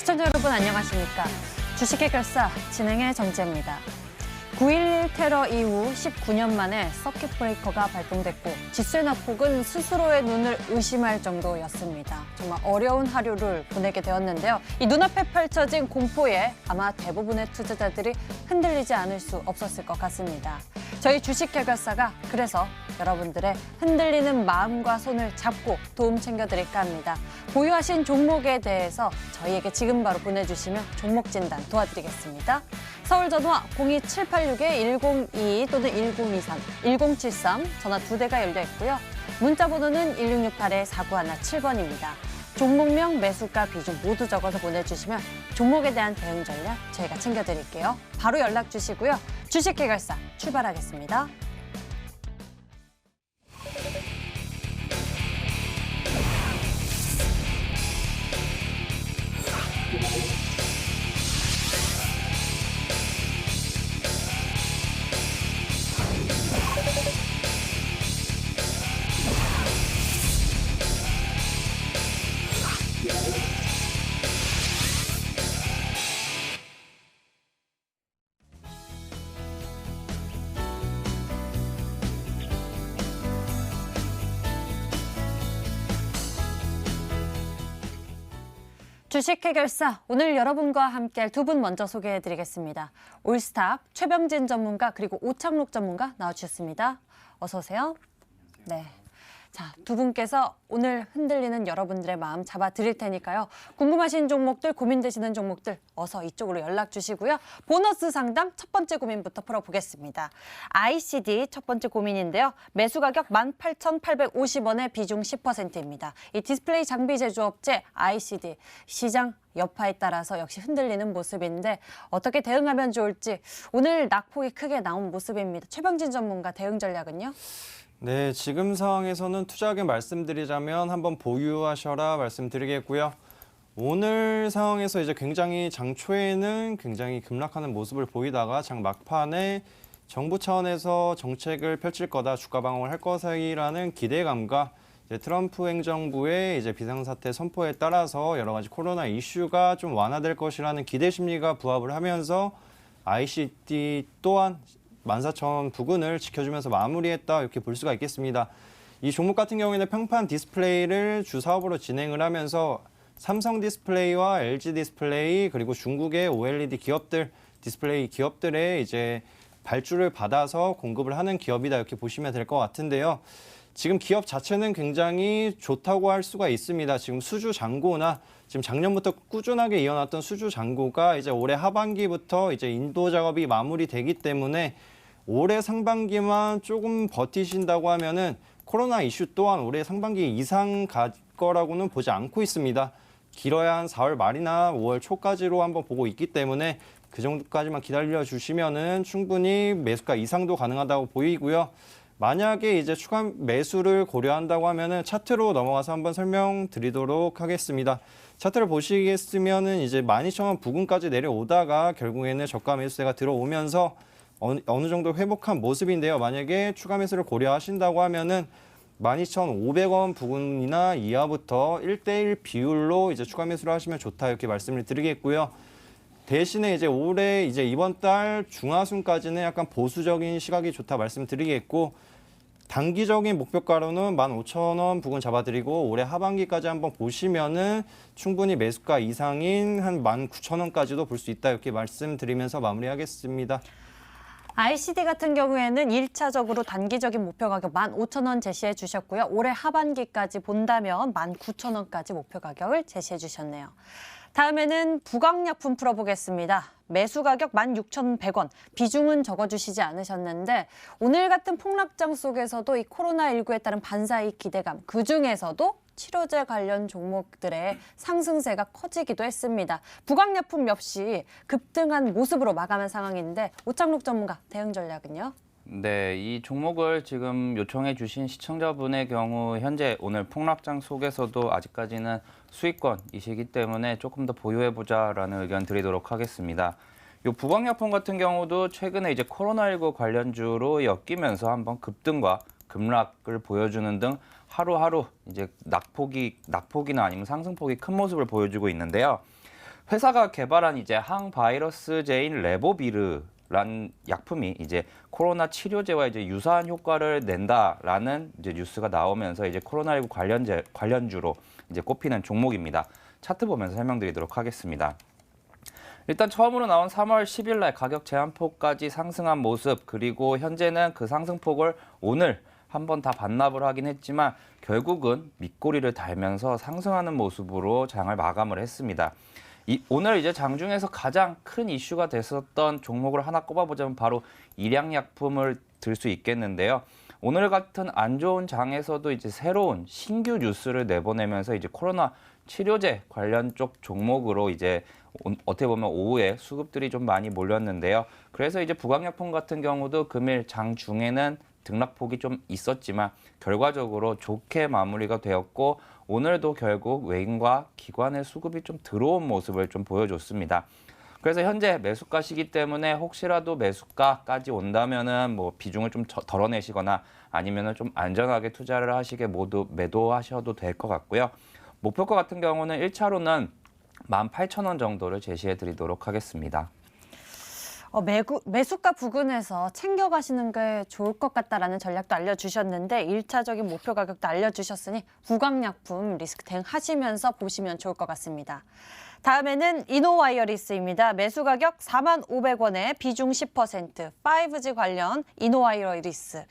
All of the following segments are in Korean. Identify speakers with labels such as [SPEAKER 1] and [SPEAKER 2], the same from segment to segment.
[SPEAKER 1] 시청자 여러분 안녕하십니까. 주식 해결사 진행의 정지혜입니다. 9.11 테러 이후 19년 만에 서킷 브레이커가 발동됐고 지수의 낙폭은 스스로의 눈을 의심할 정도였습니다. 정말 어려운 하루를 보내게 되었는데요. 이 눈앞에 펼쳐진 공포에 아마 대부분의 투자자들이 흔들리지 않을 수 없었을 것 같습니다. 저희 주식 해결사가 그래서 여러분들의 흔들리는 마음과 손을 잡고 도움 챙겨드릴까 합니다. 보유하신 종목에 대해서 저희에게 지금 바로 보내주시면 종목 진단 도와드리겠습니다. 서울 전화 02786-1022 또는 1023, 1073 전화 2대가 열려 있고요. 문자 번호는 1668-4917번입니다. 종목명, 매수가, 비중 모두 적어서 보내주시면 종목에 대한 대응 전략 저희가 챙겨드릴게요. 바로 연락 주시고요. 주식 해결사 출발하겠습니다. 주식 해결사, 오늘 여러분과 함께할 두 분 먼저 소개해드리겠습니다. 올스탑 최병진 전문가 그리고 오창록 전문가 나와주셨습니다. 어서 오세요. 네. 자, 두 분께서 오늘 흔들리는 여러분들의 마음 잡아드릴 테니까요. 궁금하신 종목들, 고민되시는 종목들 어서 이쪽으로 연락 주시고요. 보너스 상담 첫 번째 고민부터 풀어보겠습니다. ICD 첫 번째 고민인데요. 매수 가격 18,850원에 비중 10%입니다. 이 디스플레이 장비 제조업체 ICD 시장 여파에 따라서 역시 흔들리는 모습인데 어떻게 대응하면 좋을지 오늘 낙폭이 크게 나온 모습입니다. 최병진 전문가 대응 전략은요?
[SPEAKER 2] 네, 지금 상황에서는 투자하게 말씀드리자면 한번 보유하셔라 말씀드리겠고요. 오늘 상황에서 이제 굉장히 장 초에는 굉장히 급락하는 모습을 보이다가 장 막판에 정부 차원에서 정책을 펼칠 거다, 주가 방어를 할 것이라는 기대감과 이제 트럼프 행정부의 이제 비상사태 선포에 따라서 여러 가지 코로나 이슈가 좀 완화될 것이라는 기대 심리가 부합을 하면서 ICD 또한 14,000원 부근을 지켜주면서 마무리했다 이렇게 볼 수가 있겠습니다. 이 종목 같은 경우에는 평판 디스플레이를 주 사업으로 진행을 하면서 삼성 디스플레이와 LG 디스플레이 그리고 중국의 OLED 기업들, 디스플레이 기업들의 이제 발주를 받아서 공급을 하는 기업이다 이렇게 보시면 될 것 같은데요. 지금 기업 자체는 굉장히 좋다고 할 수가 있습니다. 지금 수주 잔고나 지금 작년부터 꾸준하게 이어났던 수주 잔고가 이제 올해 하반기부터 이제 인도 작업이 마무리되기 때문에 올해 상반기만 조금 버티신다고 하면은 코로나 이슈 또한 올해 상반기 이상 갈 거라고는 보지 않고 있습니다. 길어야 한 4월 말이나 5월 초까지로 한번 보고 있기 때문에 그 정도까지만 기다려 주시면은 충분히 매수가 이상도 가능하다고 보이고요. 만약에 이제 추가 매수를 고려한다고 하면은 차트로 넘어가서 한번 설명드리도록 하겠습니다. 차트를 보시겠으면은 이제 12,000원 부근까지 내려오다가 결국에는 저가 매수세가 들어오면서 어느 정도 회복한 모습인데요. 만약에 추가 매수를 고려하신다고 하면은 12,500원 부근이나 이하부터 1대1 비율로 이제 추가 매수를 하시면 좋다 이렇게 말씀을 드리겠고요. 대신에 이제 올해 이제 이번 달 중하순까지는 약간 보수적인 시각이 좋다 말씀드리겠고 단기적인 목표가로는 15,000원 부근 잡아드리고 올해 하반기까지 한번 보시면은 충분히 매수가 이상인 한 19,000원까지도 볼 수 있다 이렇게 말씀드리면서 마무리하겠습니다.
[SPEAKER 1] ICD 같은 경우에는 1차적으로 단기적인 목표 가격 15,000원 제시해 주셨고요. 올해 하반기까지 본다면 19,000원까지 목표 가격을 제시해 주셨네요. 다음에는 부강약품 풀어보겠습니다. 매수 가격 16,100원, 비중은 적어주시지 않으셨는데 오늘 같은 폭락장 속에서도 이 코로나19에 따른 반사이익 기대감, 그중에서도 치료제 관련 종목들의 상승세가 커지기도 했습니다. 부강약품 역시 급등한 모습으로 마감한 상황인데 오창록 전문가 대응 전략은요?
[SPEAKER 3] 네, 이 종목을 지금 요청해 주신 시청자분의 경우 현재 오늘 폭락장 속에서도 아직까지는 수익권이시기 때문에 조금 더 보유해보자라는 의견 드리도록 하겠습니다. 이 부강약품 같은 경우도 최근에 이제 코로나19 관련주로 엮이면서 한번 급등과 급락을 보여주는 등 하루하루 이제 낙폭이나 아니면 상승폭이 큰 모습을 보여주고 있는데요. 회사가 개발한 이제 항바이러스제인 레보비르라는 약품이 이제 코로나 치료제와 이제 유사한 효과를 낸다라는 이제 뉴스가 나오면서 이제 코로나19 관련주로 이제 꼽히는 종목입니다. 차트 보면서 설명드리도록 하겠습니다. 일단 처음으로 나온 3월 10일 날 가격 제한폭까지 상승한 모습, 그리고 현재는 그 상승폭을 오늘 한번 다 반납을 하긴 했지만 결국은 밑꼬리를 달면서 상승하는 모습으로 장을 마감을 했습니다. 오늘 이제 장중에서 가장 큰 이슈가 됐었던 종목을 하나 꼽아보자면 바로 일양약품을 들 수 있겠는데요. 오늘 같은 안 좋은 장에서도 이제 새로운 신규 뉴스를 내보내면서 이제 코로나 치료제 관련 쪽 종목으로 이제 어떻게 보면 오후에 수급들이 좀 많이 몰렸는데요. 그래서 이제 부강약품 같은 경우도 금일 장중에는 등락폭이 좀 있었지만 결과적으로 좋게 마무리가 되었고 오늘도 결국 외인과 기관의 수급이 좀 들어온 모습을 좀 보여줬습니다. 그래서 현재 매수가시기 때문에 혹시라도 매수가까지 온다면은 뭐 비중을 좀 덜어내시거나 아니면은 좀 안전하게 투자를 하시게 모두 매도하셔도 될 것 같고요. 목표가 같은 경우는 1차로는 18,000원 정도를 제시해 드리도록 하겠습니다.
[SPEAKER 1] 매수가 부근에서 챙겨가시는 게 좋을 것 같다라는 전략도 알려주셨는데 1차적인 목표 가격도 알려주셨으니 부강약품 리스크 대응하시면서 보시면 좋을 것 같습니다. 다음에는 이노와이어리스입니다. 매수 가격 4,500원에 비중 10%, 5G 관련 이노와이어리스.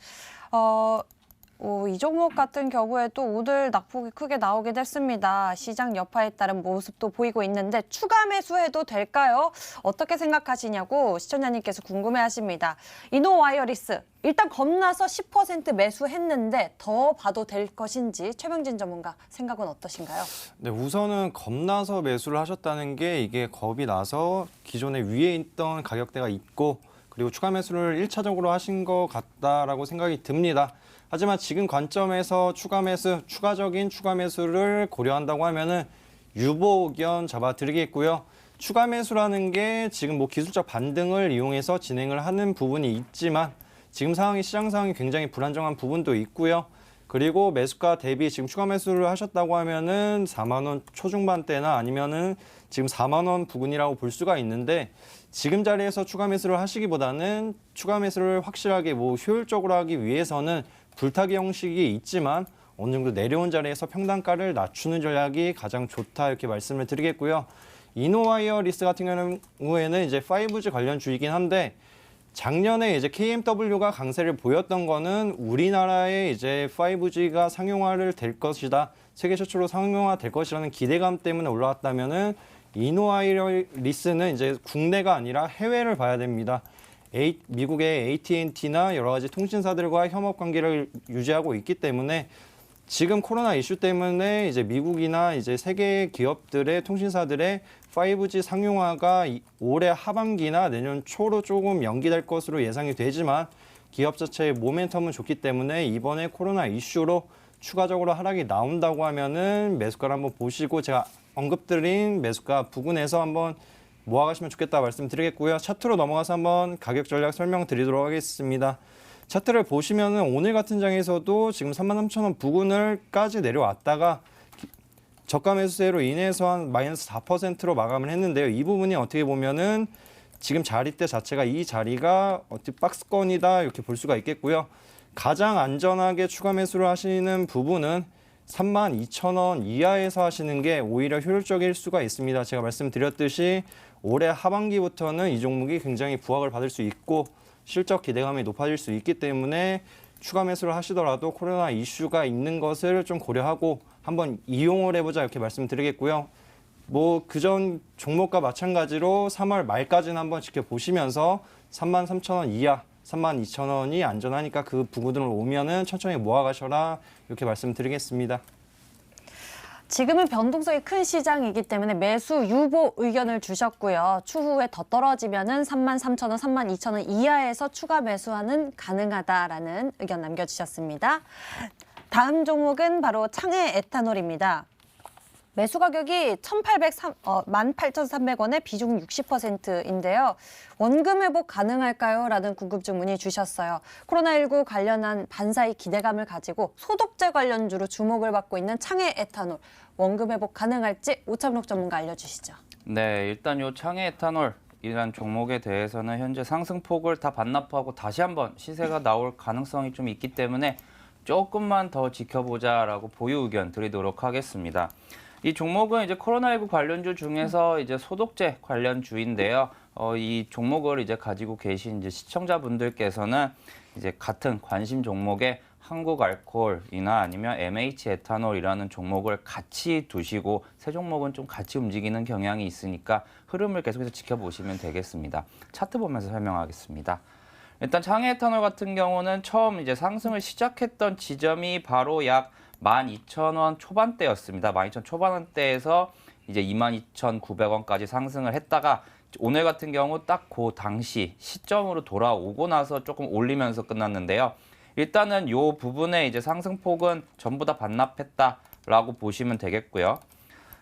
[SPEAKER 1] 이 종목 같은 경우에도 오늘 낙폭이 크게 나오긴 했습니다. 시장 여파에 따른 모습도 보이고 있는데 추가 매수해도 될까요? 어떻게 생각하시냐고 시청자님께서 궁금해하십니다. 이노와이어리스 일단 겁나서 10% 매수했는데 더 봐도 될 것인지 최병진 전문가 생각은 어떠신가요?
[SPEAKER 2] 네, 우선은 겁나서 매수를 하셨다는 게 이게 겁이 나서 기존에 위에 있던 가격대가 있고 그리고 추가 매수를 1차적으로 하신 것 같다라고 생각이 듭니다. 하지만 지금 관점에서 추가적인 추가 매수를 고려한다고 하면은 유보 의견 잡아드리겠고요. 추가 매수라는 게 지금 뭐 기술적 반등을 이용해서 진행을 하는 부분이 있지만 지금 시장 상황이 굉장히 불안정한 부분도 있고요. 그리고 매수가 대비 지금 추가 매수를 하셨다고 하면은 4만 원 초중반대나 아니면은 지금 4만 원 부근이라고 볼 수가 있는데 지금 자리에서 추가 매수를 하시기보다는 추가 매수를 확실하게 뭐 효율적으로 하기 위해서는 불타기 형식이 있지만 어느 정도 내려온 자리에서 평단가를 낮추는 전략이 가장 좋다 이렇게 말씀을 드리겠고요. 이노와이어리스 같은 경우에는 이제 5G 관련주이긴 한데 작년에 이제 KMW가 강세를 보였던 거는 우리나라에 이제 5G가 상용화를 될 것이다. 세계 최초로 상용화 될 것이라는 기대감 때문에 올라왔다면은 이노와이어리스는 이제 국내가 아니라 해외를 봐야 됩니다. 미국의 AT&T나 여러 가지 통신사들과 협업 관계를 유지하고 있기 때문에 지금 코로나 이슈 때문에 이제 미국이나 이제 세계 기업들의 통신사들의 5G 상용화가 올해 하반기나 내년 초로 조금 연기될 것으로 예상이 되지만 기업 자체의 모멘텀은 좋기 때문에 이번에 코로나 이슈로 추가적으로 하락이 나온다고 하면은 매수가를 한번 보시고 제가 언급드린 매수가 부근에서 한번 모아가시면 좋겠다 말씀드리겠고요. 차트로 넘어가서 한번 가격 전략 설명드리도록 하겠습니다. 차트를 보시면은 오늘 같은 장에서도 지금 33,000원 부근을까지 내려왔다가 저가 매수세로 인해서 한 마이너스 4%로 마감을 했는데요. 이 부분이 어떻게 보면은 지금 자리대 자체가 이 자리가 어떻게 박스권이다 이렇게 볼 수가 있겠고요. 가장 안전하게 추가 매수를 하시는 부분은 32,000원 이하에서 하시는 게 오히려 효율적일 수가 있습니다. 제가 말씀드렸듯이 올해 하반기부터는 이 종목이 굉장히 부각을 받을 수 있고 실적 기대감이 높아질 수 있기 때문에 추가 매수를 하시더라도 코로나 이슈가 있는 것을 좀 고려하고 한번 이용을 해보자 이렇게 말씀드리겠고요. 뭐 그전 종목과 마찬가지로 3월 말까지는 한번 지켜보시면서 33,000원 이하, 32,000원이 안전하니까 그 부근으로 오면은 천천히 모아가셔라 이렇게 말씀드리겠습니다.
[SPEAKER 1] 지금은 변동성이 큰 시장이기 때문에 매수 유보 의견을 주셨고요. 추후에 더 떨어지면은 33,000원, 32,000원 이하에서 추가 매수하는 가능하다라는 의견 남겨주셨습니다. 다음 종목은 바로 창해 에탄올입니다. 매수 가격이 18,300원에 비중 60%인데요. 원금 회복 가능할까요? 라는 궁금증 문의 주셨어요. 코로나19 관련한 반사의 기대감을 가지고 소독제 관련주로 주목을 받고 있는 창해 에탄올. 원금 회복 가능할지 오창록 전문가 알려주시죠.
[SPEAKER 3] 네, 일단 요 창해 에탄올이란 종목에 대해서는 현재 상승폭을 다 반납하고 다시 한번 시세가 나올 가능성이 좀 있기 때문에 조금만 더 지켜보자라고 보유 의견 드리도록 하겠습니다. 이 종목은 이제 코로나19 관련주 중에서 이제 소독제 관련주인데요. 이 종목을 이제 가지고 계신 이제 시청자분들께서는 이제 같은 관심 종목에 한국알코올이나 아니면 MH 에탄올이라는 종목을 같이 두시고 세 종목은 좀 같이 움직이는 경향이 있으니까 흐름을 계속해서 지켜보시면 되겠습니다. 차트 보면서 설명하겠습니다. 일단 창해 에탄올 같은 경우는 처음 이제 상승을 시작했던 지점이 바로 약 12,000원 초반대였습니다. 12,000원 초반대에서 이제 22,900원까지 상승을 했다가 오늘 같은 경우 딱 그 당시 시점으로 돌아오고 나서 조금 올리면서 끝났는데요. 일단은 요 부분에 이제 상승폭은 전부 다 반납했다라고 보시면 되겠고요.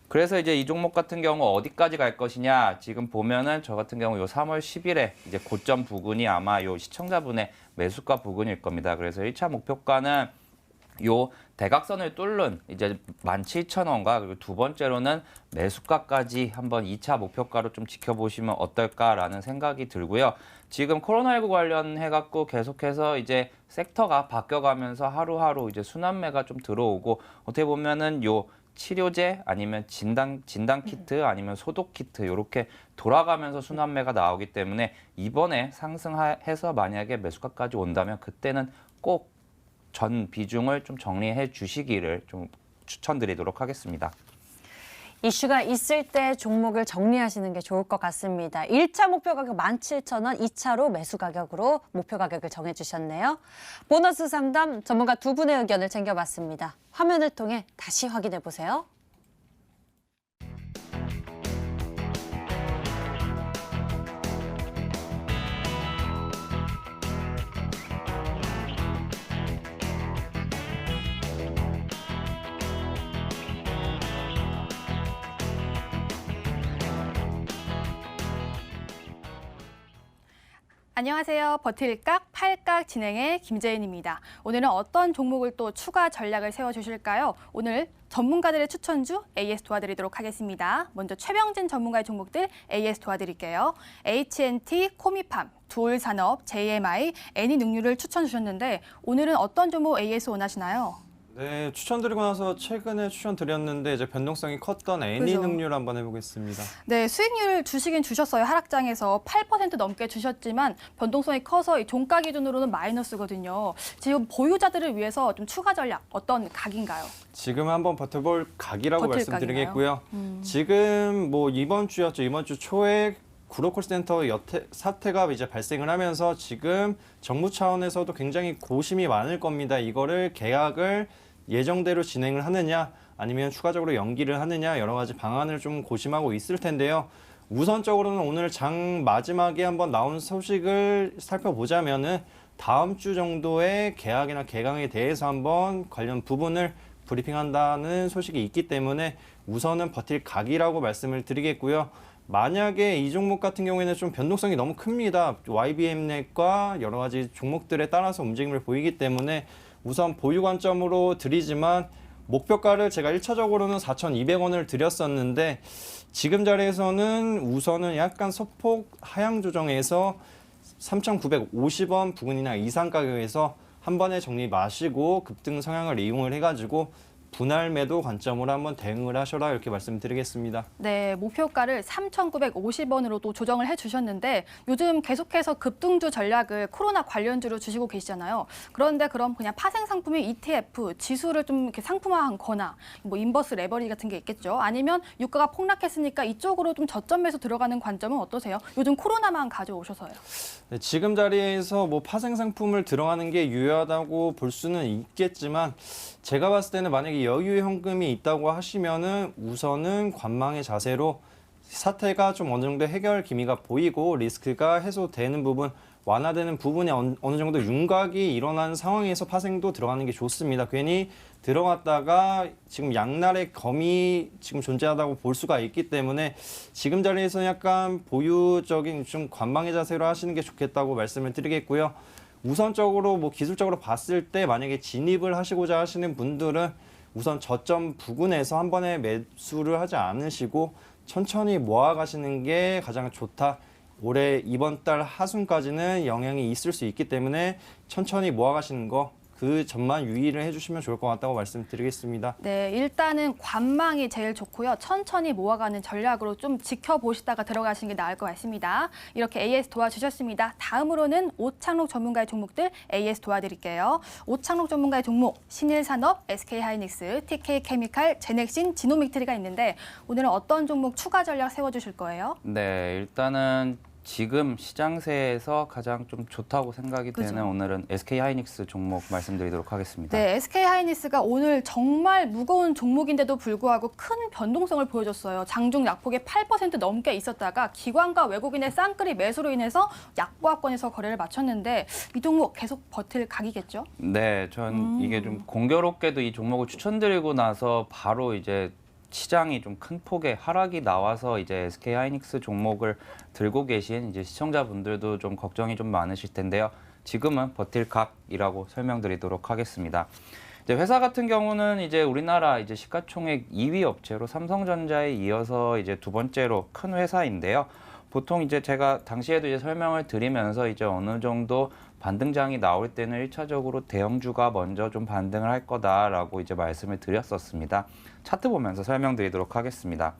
[SPEAKER 3] 그래서 이제 이 종목 같은 경우 어디까지 갈 것이냐, 지금 보면은 저 같은 경우 요 3월 10일에 이제 고점 부근이 아마 요 시청자분의 매수가 부근일 겁니다. 그래서 1차 목표가는 요 대각선을 뚫는 이제 17,000원과 그리고 두 번째로는 매수가까지 한번 2차 목표가로 좀 지켜보시면 어떨까라는 생각이 들고요. 지금 코로나19 관련해 갖고 계속해서 이제 섹터가 바뀌어가면서 하루하루 이제 순환매가 좀 들어오고 어떻게 보면은 요 치료제 아니면 진단 키트 아니면 소독 키트 이렇게 돌아가면서 순환매가 나오기 때문에 이번에 상승해서 만약에 매수가까지 온다면 그때는 꼭 전 비중을 좀 정리해 주시기를 좀 추천드리도록 하겠습니다.
[SPEAKER 1] 이슈가 있을 때 종목을 정리하시는 게 좋을 것 같습니다. 1차 목표 가격 17,000원, 2차로 매수 가격으로 목표 가격을 정해주셨네요. 보너스 상담 전문가 두 분의 의견을 챙겨봤습니다. 화면을 통해 다시 확인해 보세요.
[SPEAKER 4] 안녕하세요. 버틸각, 팔각 진행의 김재인입니다. 오늘은 어떤 종목을 또 추가 전략을 세워주실까요? 오늘 전문가들의 추천주 AS 도와드리도록 하겠습니다. 먼저 최병진 전문가의 종목들 AS 도와드릴게요. H&T, 코미팜, 두올산업, JMI, 애니능률을 추천 주셨는데 오늘은 어떤 종목 AS 원하시나요?
[SPEAKER 2] 네, 추천드리고 나서 최근에 추천드렸는데 이제 변동성이 컸던 애니능률 한번 해보겠습니다.
[SPEAKER 4] 네, 수익률 주시긴 주셨어요. 하락장에서 8% 넘게 주셨지만 변동성이 커서 이 종가 기준으로는 마이너스거든요. 지금 보유자들을 위해서 좀 추가 전략 어떤 각인가요?
[SPEAKER 2] 지금 한번 버텨볼 각이라고
[SPEAKER 4] 버틸
[SPEAKER 2] 말씀드리겠고요. 지금 뭐 이번 주였죠. 이번 주 초에 구로콜센터 사태가 이제 발생을 하면서 지금 정부 차원에서도 굉장히 고심이 많을 겁니다. 이거를 계약을 예정대로 진행을 하느냐 아니면 추가적으로 연기를 하느냐 여러 가지 방안을 좀 고심하고 있을 텐데요. 우선적으로는 오늘 장 마지막에 한번 나온 소식을 살펴보자면은 다음 주 정도의 계약이나 개강에 대해서 한번 관련 부분을 브리핑한다는 소식이 있기 때문에 우선은 버틸 각이라고 말씀을 드리겠고요. 만약에 이 종목 같은 경우에는 좀 변동성이 너무 큽니다. YBM넷과 여러 가지 종목들에 따라서 움직임을 보이기 때문에 우선 보유 관점으로 드리지만 목표가를 제가 1차적으로는 4,200원을 드렸었는데 지금 자리에서는 우선은 약간 소폭 하향 조정해서 3,950원 부근이나 이상 가격에서 한 번에 정리 마시고 급등 성향을 이용을 해가지고 분할 매도 관점으로 한번 대응을 하셔라 이렇게 말씀드리겠습니다.
[SPEAKER 4] 네, 목표가를 3,950원으로 또 조정을 해주셨는데 요즘 계속해서 급등주 전략을 코로나 관련주로 주시고 계시잖아요. 그런데 그럼 그냥 파생 상품인 ETF, 지수를 좀 이렇게 상품화한 거나 뭐 인버스 레버리지 같은 게 있겠죠. 아니면 유가가 폭락했으니까 이쪽으로 좀 저점 매수 들어가는 관점은 어떠세요? 요즘 코로나만 가져오셔서요.
[SPEAKER 2] 네, 지금 자리에서 뭐 파생 상품을 들어가는 게 유효하다고 볼 수는 있겠지만 제가 봤을 때는 만약에 여유 현금이 있다고 하시면은 우선은 관망의 자세로 사태가 좀 어느 정도 해결 기미가 보이고 리스크가 해소되는 부분, 완화되는 부분에 어느 정도 윤곽이 일어난 상황에서 파생도 들어가는 게 좋습니다. 괜히 들어갔다가 지금 양날의 검이 지금 존재하다고 볼 수가 있기 때문에 지금 자리에서 약간 보유적인 좀 관망의 자세로 하시는 게 좋겠다고 말씀을 드리겠고요. 우선적으로 뭐 기술적으로 봤을 때 만약에 진입을 하시고자 하시는 분들은 우선 저점 부근에서 한 번에 매수를 하지 않으시고 천천히 모아가시는 게 가장 좋다. 올해 이번 달 하순까지는 영향이 있을 수 있기 때문에 천천히 모아가시는 거 그 점만 유의를 해주시면 좋을 것 같다고 말씀드리겠습니다.
[SPEAKER 4] 네, 일단은 관망이 제일 좋고요. 천천히 모아가는 전략으로 좀 지켜보시다가 들어가시는 게 나을 것 같습니다. 이렇게 AS 도와주셨습니다. 다음으로는 오창록 전문가의 종목들 AS 도와드릴게요. 오창록 전문가의 종목 신일산업, SK하이닉스, TK케미칼, 제넥신, 지노믹트리가 있는데 오늘은 어떤 종목 추가 전략 세워주실 거예요?
[SPEAKER 3] 네, 일단은 지금 시장세에서 가장 좀 좋다고 생각이
[SPEAKER 4] 그죠.
[SPEAKER 3] 되는 오늘은 SK하이닉스 종목 말씀드리도록 하겠습니다.
[SPEAKER 4] 네, SK하이닉스가 오늘 정말 무거운 종목인데도 불구하고 큰 변동성을 보여줬어요. 장중 약폭이 8% 넘게 있었다가 기관과 외국인의 쌍끌이 매수로 인해서 약보합권에서 거래를 마쳤는데 이 종목 계속 버틸 각이겠죠?
[SPEAKER 3] 네, 전 이게 좀 공교롭게도 이 종목을 추천드리고 나서 바로 이제 시장이 좀 큰 폭의 하락이 나와서 이제 SK하이닉스 종목을 들고 계신 이제 시청자분들도 좀 걱정이 좀 많으실 텐데요. 지금은 버틸 각이라고 설명드리도록 하겠습니다. 이제 회사 같은 경우는 이제 우리나라 이제 시가총액 2위 업체로 삼성전자에 이어서 이제 두 번째로 큰 회사인데요. 보통 이제 제가 당시에도 이제 설명을 드리면서 이제 어느 정도 반등장이 나올 때는 1차적으로 대형주가 먼저 좀 반등을 할 거다라고 이제 말씀을 드렸었습니다. 차트 보면서 설명드리도록 하겠습니다.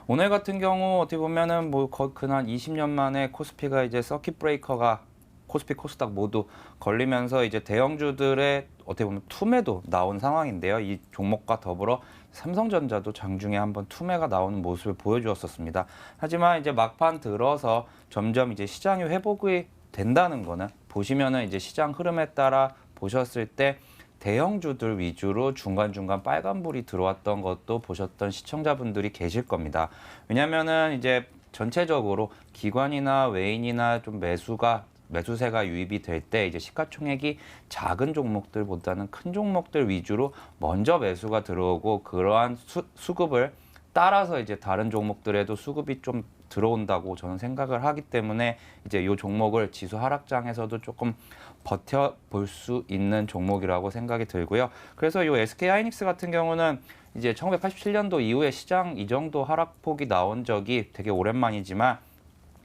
[SPEAKER 3] 오늘 같은 경우 어떻게 보면은 뭐 근한 20년 만에 코스피가 이제 서킷 브레이커가 코스피, 코스닥 모두 걸리면서 이제 대형주들의 어떻게 보면 투매도 나온 상황인데요. 이 종목과 더불어 삼성전자도 장중에 한번 투매가 나오는 모습을 보여주었었습니다. 하지만 이제 막판 들어서 점점 이제 시장이 회복이 된다는 거는 보시면은 이제 시장 흐름에 따라 보셨을 때 대형주들 위주로 중간중간 빨간불이 들어왔던 것도 보셨던 시청자분들이 계실 겁니다. 왜냐면은 이제 전체적으로 기관이나 외인이나 좀 매수세가 유입이 될 때 이제 시가총액이 작은 종목들보다는 큰 종목들 위주로 먼저 매수가 들어오고 그러한 수급을 따라서 이제 다른 종목들에도 수급이 좀 들어온다고 저는 생각을 하기 때문에 이제 이 종목을 지수 하락장에서도 조금 버텨볼 수 있는 종목이라고 생각이 들고요. 그래서 이 SK하이닉스 같은 경우는 이제 1987년도 이후에 시장 이 정도 하락폭이 나온 적이 되게 오랜만이지만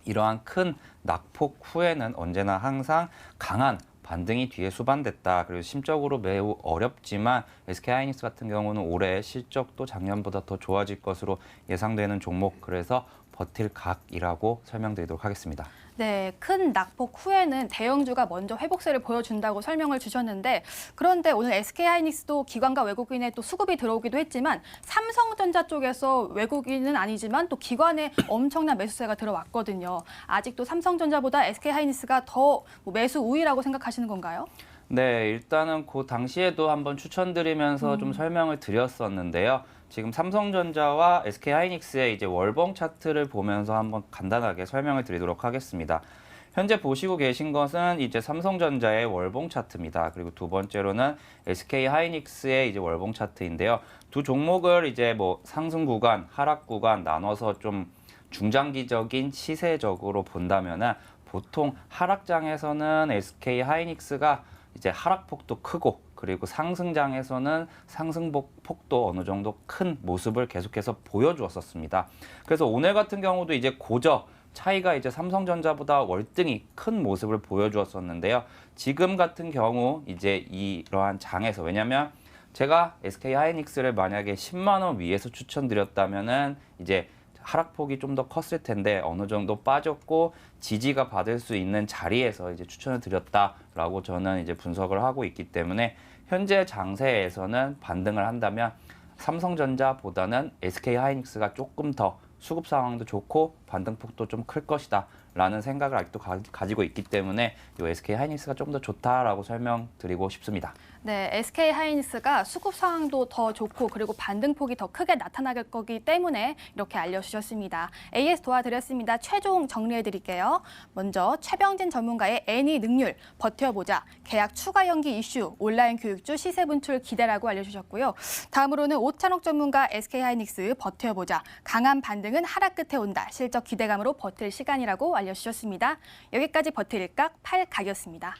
[SPEAKER 3] 이러한 큰 낙폭 후에는 언제나 항상 강한 반등이 뒤에 수반됐다. 그리고 심적으로 매우 어렵지만 SK하이닉스 같은 경우는 올해 실적도 작년보다 더 좋아질 것으로 예상되는 종목. 그래서 버틸 각이라고 설명드리도록 하겠습니다.
[SPEAKER 4] 네, 큰 낙폭 후에는 대형주가 먼저 회복세를 보여준다고 설명을 주셨는데 그런데 오늘 SK하이닉스도 기관과 외국인의 또 수급이 들어오기도 했지만 삼성전자 쪽에서 외국인은 아니지만 또 기관의 엄청난 매수세가 들어왔거든요. 아직도 삼성전자보다 SK하이닉스가 더 매수 우위라고 생각하시는 건가요?
[SPEAKER 3] 네, 일단은 그 당시에도 한번 추천드리면서 좀 설명을 드렸었는데요. 지금 삼성전자와 SK하이닉스의 이제 월봉 차트를 보면서 한번 간단하게 설명을 드리도록 하겠습니다. 현재 보시고 계신 것은 이제 삼성전자의 월봉 차트입니다. 그리고 두 번째로는 SK하이닉스의 이제 월봉 차트인데요. 두 종목을 이제 뭐 상승 구간, 하락 구간 나눠서 좀 중장기적인 시세적으로 본다면은 보통 하락장에서는 SK하이닉스가 이제 하락폭도 크고 그리고 상승장에서는 상승폭도 어느 정도 큰 모습을 계속해서 보여주었었습니다. 그래서 오늘 같은 경우도 이제 고저 차이가 이제 삼성전자보다 월등히 큰 모습을 보여주었었는데요. 지금 같은 경우 이제 이러한 장에서 왜냐면 제가 SK하이닉스를 만약에 10만 원 위에서 추천드렸다면은 이제 하락폭이 좀 더 컸을 텐데 어느 정도 빠졌고 지지가 받을 수 있는 자리에서 이제 추천을 드렸다라고 저는 이제 분석을 하고 있기 때문에 현재 장세에서는 반등을 한다면 삼성전자보다는 SK하이닉스가 조금 더 수급 상황도 좋고 반등폭도 좀 클 것이다 라는 생각을 아직도 가지고 있기 때문에 이 SK하이닉스가 좀 더 좋다라고 설명드리고 싶습니다.
[SPEAKER 4] 네, SK하이닉스가 수급 상황도 더 좋고 그리고 반등폭이 더 크게 나타날 거기 때문에 이렇게 알려주셨습니다. AS 도와드렸습니다. 최종 정리해드릴게요. 먼저 최병진 전문가의 애니 능률, 버텨보자, 계약 추가 연기 이슈, 온라인 교육주 시세 분출 기대라고 알려주셨고요. 다음으로는 오찬옥 전문가 SK하이닉스 버텨보자, 강한 반등은 하락 끝에 온다, 실적 기대감으로 버틸 시간이라고 알려주셨습니다. 여기까지 버틸각 8각이었습니다.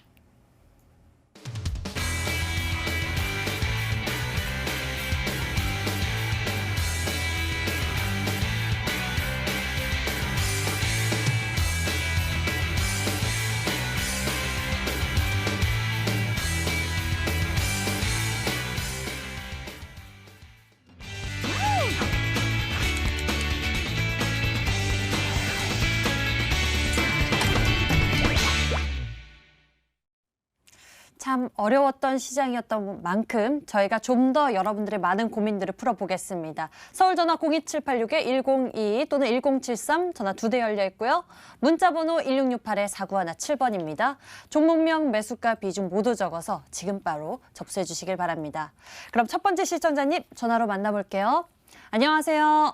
[SPEAKER 1] 참 어려웠던 시장이었던 만큼 저희가 좀 더 여러분들의 많은 고민들을 풀어보겠습니다. 서울전화 02786-1022 또는 1073 전화 2대 열려 있고요. 문자번호 1668-4917번입니다. 종목명, 매수가, 비중 모두 적어서 지금 바로 접수해 주시길 바랍니다. 그럼 첫 번째 시청자님 전화로 만나볼게요. 안녕하세요.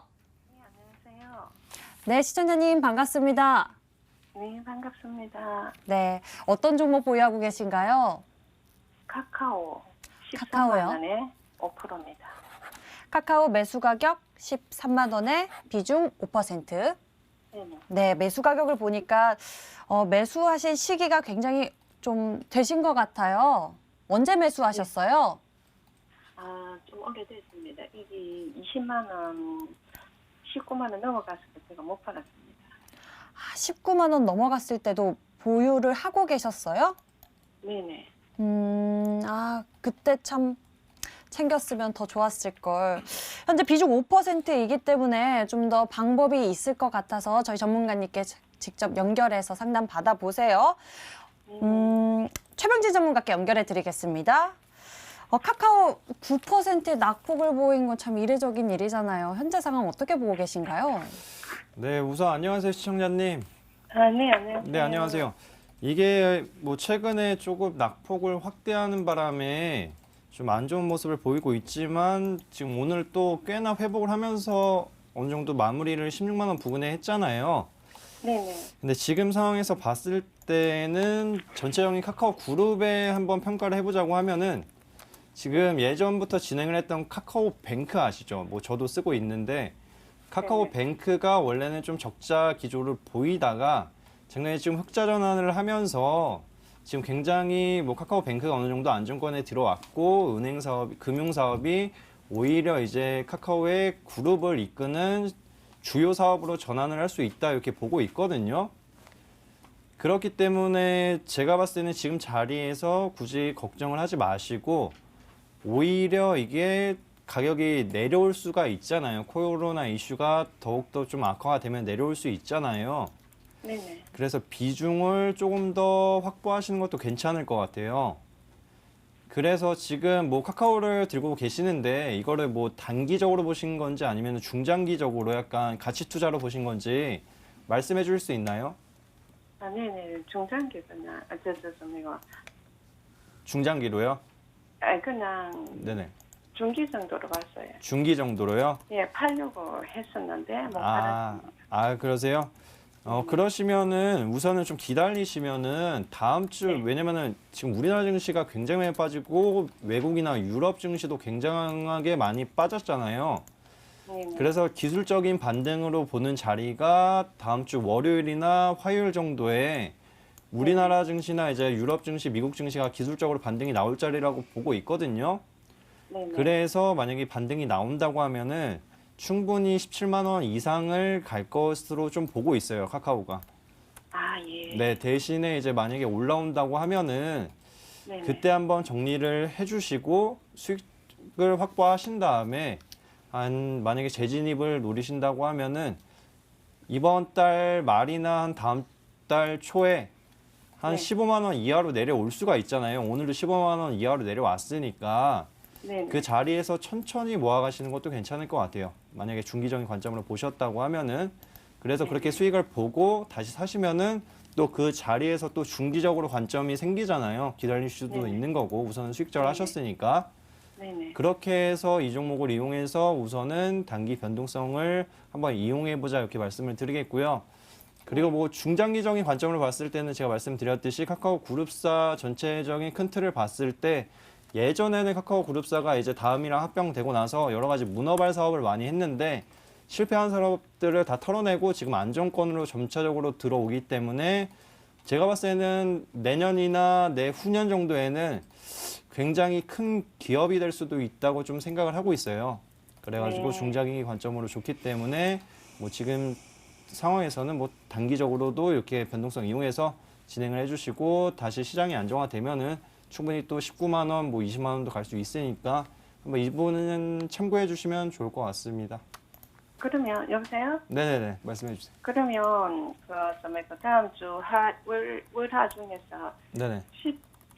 [SPEAKER 5] 네, 안녕하세요.
[SPEAKER 1] 네, 시청자님 반갑습니다.
[SPEAKER 5] 네, 반갑습니다.
[SPEAKER 1] 네, 어떤 종목 보유하고 계신가요?
[SPEAKER 5] 카카오 13만
[SPEAKER 1] 카카오요?
[SPEAKER 5] 원에 5%입니다.
[SPEAKER 1] 카카오 매수 가격 13만 원에 비중 5%.
[SPEAKER 5] 네네.
[SPEAKER 1] 네, 매수 가격을 보니까 매수하신 시기가 굉장히 좀 되신 것 같아요. 언제 매수하셨어요?
[SPEAKER 5] 좀 오래됐습니다. 이게 20만 원, 19만 원 넘어갔을 때 제가 못 팔았습니다.
[SPEAKER 1] 19만 원 넘어갔을 때도 보유를 하고 계셨어요?
[SPEAKER 5] 네네.
[SPEAKER 1] 그때 참 챙겼으면 더 좋았을 걸. 현재 비중 5%이기 때문에 좀 더 방법이 있을 것 같아서 저희 전문가님께 직접 연결해서 상담 받아보세요. 최병진 전문가께 연결해 드리겠습니다. 카카오 9%의 낙폭을 보인 건 참 이례적인 일이잖아요. 현재 상황 어떻게 보고 계신가요?
[SPEAKER 2] 네, 우선 안녕하세요, 시청자님.
[SPEAKER 5] 네, 안녕하세요.
[SPEAKER 2] 네, 안녕하세요. 이게 뭐 최근에 조금 낙폭을 확대하는 바람에 좀 안 좋은 모습을 보이고 있지만 지금 오늘 또 꽤나 회복을 하면서 어느 정도 마무리를 16만 원 부근에 했잖아요.
[SPEAKER 5] 네네.
[SPEAKER 2] 근데 지금 상황에서 봤을 때는 전체적인 카카오 그룹에 한번 평가를 해보자고 하면은 지금 예전부터 진행을 했던 카카오 뱅크 아시죠? 뭐 저도 쓰고 있는데 카카오 뱅크가 원래는 좀 적자 기조를 보이다가 작년에 지금 흑자 전환을 하면서 지금 굉장히 뭐 카카오 뱅크가 어느 정도 안정권에 들어왔고 은행 사업, 금융 사업이 오히려 이제 카카오의 그룹을 이끄는 주요 사업으로 전환을 할 수 있다 이렇게 보고 있거든요. 그렇기 때문에 제가 봤을 때는 지금 자리에서 굳이 걱정을 하지 마시고 오히려 이게 가격이 내려올 수가 있잖아요. 코로나 이슈가 더욱더 좀 악화가 되면 내려올 수 있잖아요.
[SPEAKER 5] 네네.
[SPEAKER 2] 그래서 비중을 조금 더 확보하시는 것도 괜찮을 것 같아요. 그래서 지금 뭐 카카오를 들고 계시는데 이거를 뭐 단기적으로 보신 건지 아니면 중장기적으로 약간 가치 투자로 보신 건지 말씀해 줄 수 있나요?
[SPEAKER 5] 네네. 중장기 그냥, 이거.
[SPEAKER 2] 중장기로요?
[SPEAKER 5] 그냥
[SPEAKER 2] 네네.
[SPEAKER 5] 중기 정도로 봤어요.
[SPEAKER 2] 중기 정도로요?
[SPEAKER 5] 예, 팔려고 했었는데 못
[SPEAKER 2] 아,
[SPEAKER 5] 팔았습니다.
[SPEAKER 2] 그러세요? 그러시면은 우선은 좀 기다리시면은 다음 주, 왜냐면은 지금 우리나라 증시가 굉장히 많이 빠지고 외국이나 유럽 증시도 굉장하게 많이 빠졌잖아요.
[SPEAKER 5] 네네.
[SPEAKER 2] 그래서 기술적인 반등으로 보는 자리가 다음 주 월요일이나 화요일 정도에 우리나라 증시나 이제 유럽 증시, 미국 증시가 기술적으로 반등이 나올 자리라고 보고 있거든요.
[SPEAKER 5] 네네.
[SPEAKER 2] 그래서 만약에 반등이 나온다고 하면은 충분히 17만 원 이상을 갈 것으로 좀 보고 있어요, 카카오가.
[SPEAKER 5] 예.
[SPEAKER 2] 네, 대신에 이제 만약에 올라온다고 하면은
[SPEAKER 5] 네네.
[SPEAKER 2] 그때 한번 정리를 해주시고 수익을 확보하신 다음에 만약에 재진입을 노리신다고 하면은 이번 달 말이나 한 다음 달 초에 한
[SPEAKER 5] 네.
[SPEAKER 2] 15만 원 이하로 내려올 수가 있잖아요. 오늘도 15만 원 이하로 내려왔으니까
[SPEAKER 5] 네네.
[SPEAKER 2] 그 자리에서 천천히 모아가시는 것도 괜찮을 것 같아요. 만약에 중기적인 관점으로 보셨다고 하면은 그래서 그렇게 수익을 보고 다시 사시면은 또 그 자리에서 또 중기적으로 관점이 생기잖아요. 기다릴 수도
[SPEAKER 5] 네네.
[SPEAKER 2] 있는 거고 우선은 수익적으로
[SPEAKER 5] 네네.
[SPEAKER 2] 하셨으니까
[SPEAKER 5] 네네.
[SPEAKER 2] 그렇게 해서 이 종목을 이용해서 우선은 단기 변동성을 한번 이용해보자 이렇게 말씀을 드리겠고요. 그리고 뭐 중장기적인 관점으로 봤을 때는 제가 말씀드렸듯이 카카오 그룹사 전체적인 큰 틀을 봤을 때 예전에는 카카오 그룹사가 이제 다음이랑 합병되고 나서 여러 가지 문어발 사업을 많이 했는데 실패한 사업들을 다 털어내고 지금 안정권으로 점차적으로 들어오기 때문에 제가 봤을 때는 내년이나 내후년 정도에는 굉장히 큰 기업이 될 수도 있다고 좀 생각을 하고 있어요. 그래가지고
[SPEAKER 5] 네.
[SPEAKER 2] 중장기 관점으로 좋기 때문에 뭐 지금 상황에서는 뭐 단기적으로도 이렇게 변동성 이용해서 진행을 해주시고 다시 시장이 안정화되면은 충분히 또 19만 원, 뭐 20만 원도 갈 수 있으니까 한번 이 부분은 참고해 주시면 좋을 것 같습니다.
[SPEAKER 5] 그러면 여보세요?
[SPEAKER 2] 네네네, 말씀해 주세요.
[SPEAKER 5] 그러면 그 다음 주 월화 중에서
[SPEAKER 2] 네네.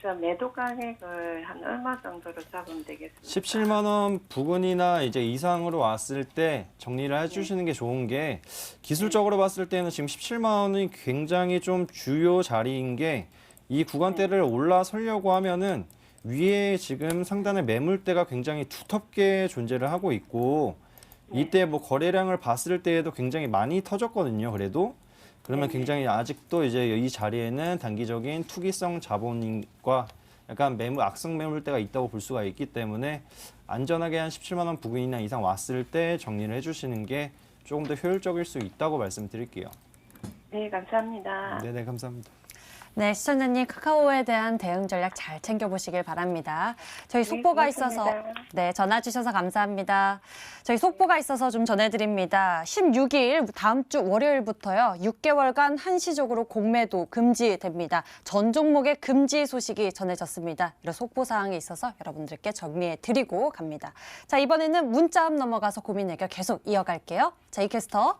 [SPEAKER 5] 저 매도 가격을 한 얼마 정도로 잡으면 되겠습니까?
[SPEAKER 2] 17만 원 부근이나 이제 이상으로 왔을 때 정리를 해주시는 게 좋은 게 기술적으로 봤을 때는 지금 17만 원이 굉장히 좀 주요 자리인 게 이 구간대를 올라서려고 하면은 위에 지금 상단에 매물대가 굉장히 두텁게 존재를 하고 있고 이때 뭐 거래량을 봤을 때에도 굉장히 많이 터졌거든요. 그래도 그러면 굉장히 아직도 이제 이 자리에는 단기적인 투기성 자본과 약간 악성 매물대가 있다고 볼 수가 있기 때문에 안전하게 한 17만 원 부근이나 이상 왔을 때 정리를 해주시는 게 조금 더 효율적일 수 있다고 말씀드릴게요.
[SPEAKER 5] 네, 감사합니다.
[SPEAKER 2] 네네, 감사합니다.
[SPEAKER 1] 네, 시청자님 카카오에 대한 대응 전략 잘 챙겨보시길 바랍니다. 저희 속보가 있어서
[SPEAKER 5] 고맙습니다.
[SPEAKER 1] 전화 주셔서 감사합니다. 저희 속보가 있어서 좀 전해드립니다. 16일 다음 주 월요일부터요. 6개월간 한시적으로 공매도 금지됩니다. 전 종목의 금지 소식이 전해졌습니다. 이런 속보 사항이 있어서 여러분들께 정리해드리고 갑니다. 자, 이번에는 문자함 넘어가서 고민 해결 계속 이어갈게요. 자, 이캐스터.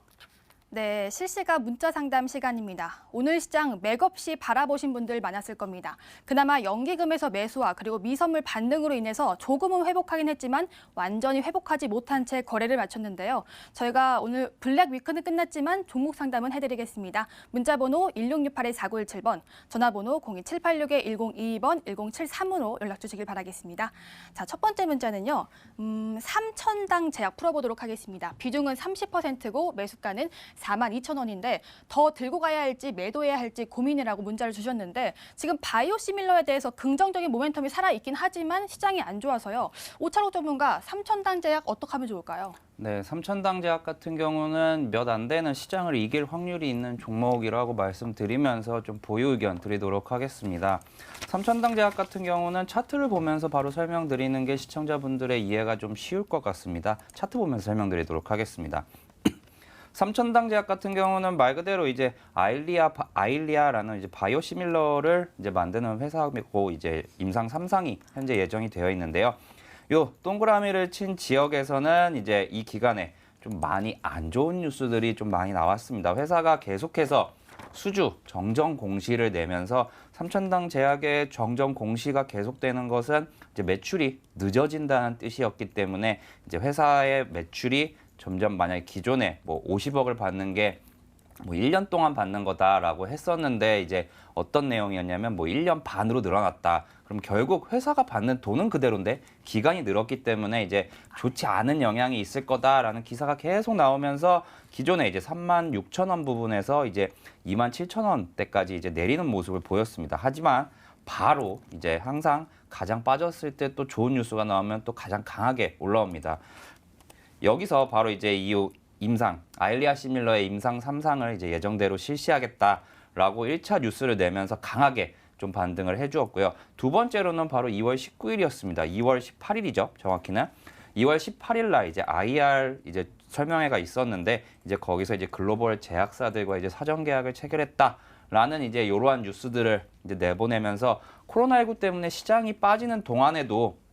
[SPEAKER 4] 네, 실시간 문자 상담 시간입니다. 오늘 시장 맥없이 바라보신 분들 많았을 겁니다. 그나마 연기금에서 매수와 그리고 미선물 반등으로 인해서 조금은 회복하긴 했지만 완전히 회복하지 못한 채 거래를 마쳤는데요. 저희가 오늘 블랙 위크는 끝났지만 종목 상담은 해드리겠습니다. 문자번호 1668-4917번, 전화번호 02786-1022번, 1073으로 연락 주시길 바라겠습니다. 자, 첫 번째 문자는요. 3,000당 제약 풀어보도록 하겠습니다. 비중은 30%고 매수가는 42,000원인데 더 들고 가야 할지 매도해야 할지 고민이라고 문자를 주셨는데 지금 바이오시밀러에 대해서 긍정적인 모멘텀이 살아있긴 하지만 시장이 안 좋아서요. 오차로 전문가 3,000당 제약 어떻게 하면 좋을까요?
[SPEAKER 3] 네, 3,000당 제약 같은 경우는 몇 안 되는 시장을 이길 확률이 있는 종목이라고 말씀드리면서 좀 보유 의견 드리도록 하겠습니다. 3,000당 제약 같은 경우는 차트를 보면서 바로 설명드리는 게 시청자분들의 이해가 좀 쉬울 것 같습니다. 차트 보면서 설명드리도록 하겠습니다. 3,000당 제약 같은 경우는 말 그대로 이제 아일리아라는 이제 바이오시밀러를 이제 만드는 회사고 이제 임상 3상이 현재 예정이 되어 있는데요. 요 동그라미를 친 지역에서는 이제 이 기간에 좀 많이 안 좋은 뉴스들이 좀 많이 나왔습니다. 회사가 계속해서 수주 정정 공시를 내면서 3,000당 제약의 정정 공시가 계속되는 것은 이제 매출이 늦어진다는 뜻이었기 때문에 이제 회사의 매출이 점점 만약에 기존에 뭐 50억을 받는 게 뭐 1년 동안 받는 거다라고 했었는데 이제 어떤 내용이었냐면 뭐 1년 반으로 늘어났다. 그럼 결국 회사가 받는 돈은 그대로인데 기간이 늘었기 때문에 이제 좋지 않은 영향이 있을 거다라는 기사가 계속 나오면서 기존에 이제 36,000원 부분에서 이제 27,000원대까지 이제 내리는 모습을 보였습니다. 하지만 바로 이제 항상 가장 빠졌을 때 또 좋은 뉴스가 나오면 또 가장 강하게 올라옵니다. 여기서 바로 이제 이 아일리아 시밀러의 임상 3상을 이제 예정대로 실시하겠다라고 1차 뉴스를 내면서 강하게 좀 반등을 해주었고요. 두 번째로는 바로 2월 19일이었습니다. 2월 18일이죠. 정확히는 2월 18일 날 이제 IR 이제 설명회가 있었는데 이제 거기서 이제 글로벌 제약사들과 이제 사전 계약을 체결했다라는 이제 이러한 뉴스들을 이제 내보내면서 코로나19 때문에 시장이 빠지는 동안에도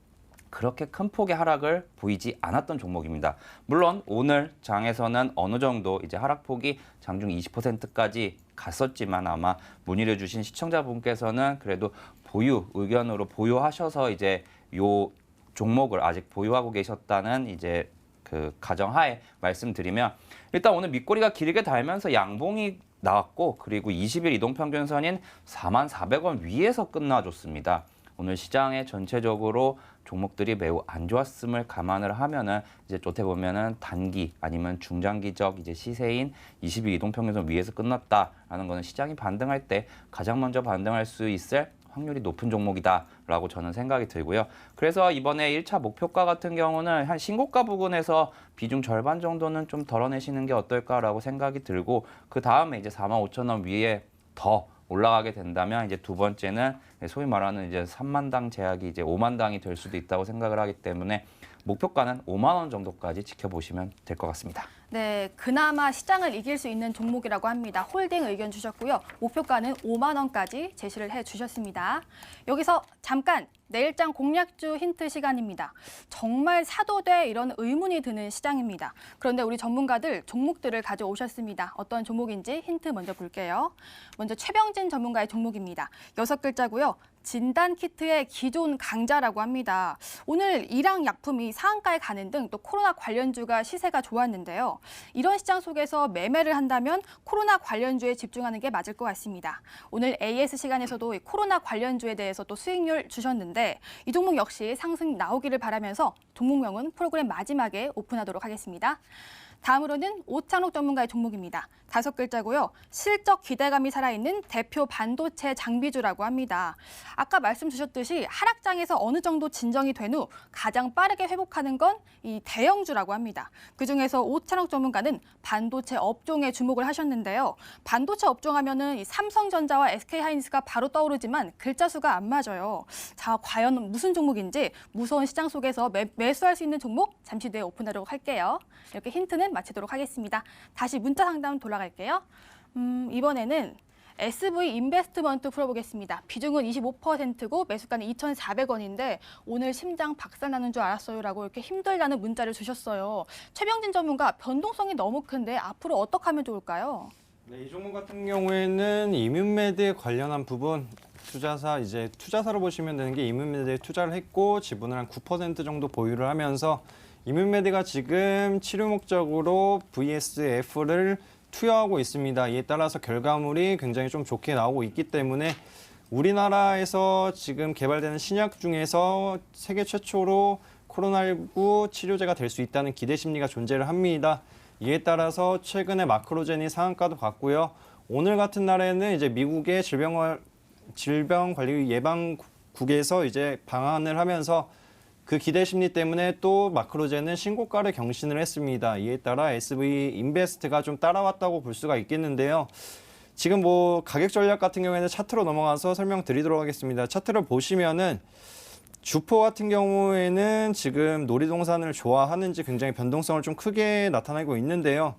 [SPEAKER 3] 그렇게 큰 폭의 하락을 보이지 않았던 종목입니다. 물론 오늘 장에서는 어느 정도 이제 하락폭이 장중 20%까지 갔었지만 아마 문의를 주신 시청자분께서는 그래도 보유 의견으로 보유하셔서 이제 요 종목을 아직 보유하고 계셨다는 이제 그 가정하에 말씀드리면 일단 오늘 밑꼬리가 길게 달면서 양봉이 나왔고 그리고 20일 이동평균선인 44,000원 위에서 끝나줬습니다. 오늘 시장의 전체적으로 종목들이 매우 안 좋았음을 감안을 하면은 이제 어떻게 보면은 단기 아니면 중장기적 이제 시세인 20일 이동평균선 위에서 끝났다라는 거는 시장이 반등할 때 가장 먼저 반등할 수 있을 확률이 높은 종목이다라고 저는 생각이 들고요. 그래서 이번에 1차 목표가 같은 경우는 한 신고가 부근에서 비중 절반 정도는 좀 덜어내시는 게 어떨까라고 생각이 들고 그 다음에 이제 45,000원 위에 더 올라가게 된다면 이제 두 번째는 소위 말하는 이제 3만 당 제약이 이제 5만 당이 될 수도 있다고 생각을 하기 때문에 목표가는 5만 원 정도까지 지켜보시면 될 것 같습니다.
[SPEAKER 4] 네, 그나마 시장을 이길 수 있는 종목이라고 합니다. 홀딩 의견 주셨고요. 목표가는 5만 원까지 제시를 해주셨습니다. 여기서 잠깐 내일장 공략주 힌트 시간입니다. 정말 사도 돼 이런 의문이 드는 시장입니다. 그런데 우리 전문가들 종목들을 가져오셨습니다. 어떤 종목인지 힌트 먼저 볼게요. 먼저 최병진 전문가의 종목입니다. 6글자고요. 진단 키트의 기존 강자라고 합니다. 오늘 이랑 약품이 상한가에 가는 등 또 코로나 관련주가 시세가 좋았는데요. 이런 시장 속에서 매매를 한다면 코로나 관련주에 집중하는 게 맞을 것 같습니다. 오늘 AS 시간에서도 이 코로나 관련주에 대해서 또 수익률 주셨는데 이 종목 역시 상승 나오기를 바라면서 종목명은 프로그램 마지막에 오픈하도록 하겠습니다. 다음으로는 오창록 전문가의 종목입니다. 5글자고요. 실적 기대감이 살아있는 대표 반도체 장비주라고 합니다. 아까 말씀 주셨듯이 하락장에서 어느 정도 진정이 된 후 가장 빠르게 회복하는 건 이 대형주라고 합니다. 그중에서 오창록 전문가는 반도체 업종에 주목을 하셨는데요. 반도체 업종 하면은 이 삼성전자와 SK하이닉스가 바로 떠오르지만 글자 수가 안 맞아요. 자, 과연 무슨 종목인지 무서운 시장 속에서 매수할 수 있는 종목 잠시 뒤에 오픈하도록 할게요. 이렇게 힌트는 마치도록 하겠습니다. 다시 문자 상담 돌아갈게요. 이번에는 SV 인베스트먼트 풀어보겠습니다. 비중은 25%고 매수가는 2,400원인데 오늘 심장 박살나는 줄 알았어요라고 이렇게 힘들다는 문자를 주셨어요. 최병진 전문가, 변동성이 너무 큰데 앞으로 어떻게 하면 좋을까요?
[SPEAKER 2] 네, 이 종목 같은 경우에는 이뮨메드에 관련한 부분 투자사로 보시면 되는 게 이뮨메드에 투자를 했고 지분을 한 9% 정도 보유를 하면서 이뮨메드가 지금 치료 목적으로 VSF를 투여하고 있습니다. 이에 따라서 결과물이 굉장히 좀 좋게 나오고 있기 때문에 우리나라에서 지금 개발되는 신약 중에서 세계 최초로 코로나19 치료제가 될 수 있다는 기대 심리가 존재를 합니다. 이에 따라서 최근에 마크로젠이 상한가도 갔고요. 오늘 같은 날에는 이제 미국의 질병관리예방국에서 이제 방한을 하면서 그 기대 심리 때문에 또 마크로젠은 신고가를 경신을 했습니다. 이에 따라 SV 인베스트가 좀 따라왔다고 볼 수가 있겠는데요. 지금 뭐 가격 전략 같은 경우에는 차트로 넘어가서 설명드리도록 하겠습니다. 차트를 보시면은 주포 같은 경우에는 지금 놀이동산을 좋아하는지 굉장히 변동성을 좀 크게 나타내고 있는데요.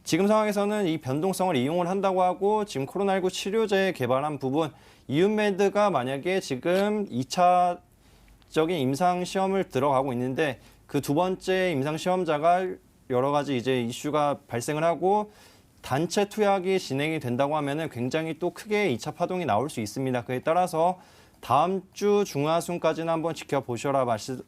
[SPEAKER 2] 지금 상황에서는 이 변동성을 이용을 한다고 하고 지금 코로나19 치료제 개발한 부분 이뮨메드가 만약에 지금 2차적인 임상 시험을 들어가고 있는데 그 두 번째 임상 시험자가 여러 가지 이제 이슈가 발생을 하고 단체 투약이 진행이 된다고 하면은 굉장히 또 크게 2차 파동이 나올 수 있습니다. 그에 따라서 다음 주 중하순까지는 한번 지켜보셔라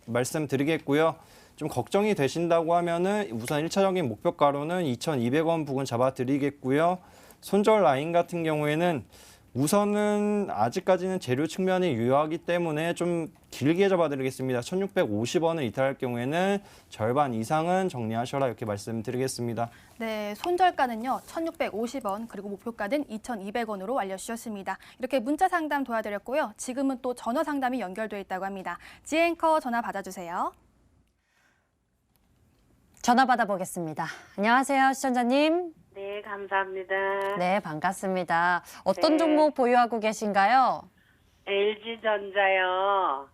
[SPEAKER 2] 말씀드리겠고요. 좀 걱정이 되신다고 하면은 우선 1차적인 목표가로는 2,200원 부근 잡아드리겠고요. 손절 라인 같은 경우에는 우선은 아직까지는 재료 측면이 유효하기 때문에 좀 길게 잡아드리겠습니다. 1,650원을 이탈할 경우에는 절반 이상은 정리하셔라 이렇게 말씀드리겠습니다.
[SPEAKER 4] 네, 손절가는요 1,650원 그리고 목표가는 2,200원으로 알려주셨습니다. 이렇게 문자 상담 도와드렸고요. 지금은 또 전화 상담이 연결돼 있다고 합니다. 지앵커 전화 받아주세요.
[SPEAKER 1] 전화 받아보겠습니다. 안녕하세요, 시청자님.
[SPEAKER 5] 네, 감사합니다.
[SPEAKER 1] 네, 반갑습니다. 어떤
[SPEAKER 5] 네.
[SPEAKER 1] 종목 보유하고 계신가요?
[SPEAKER 5] LG전자요.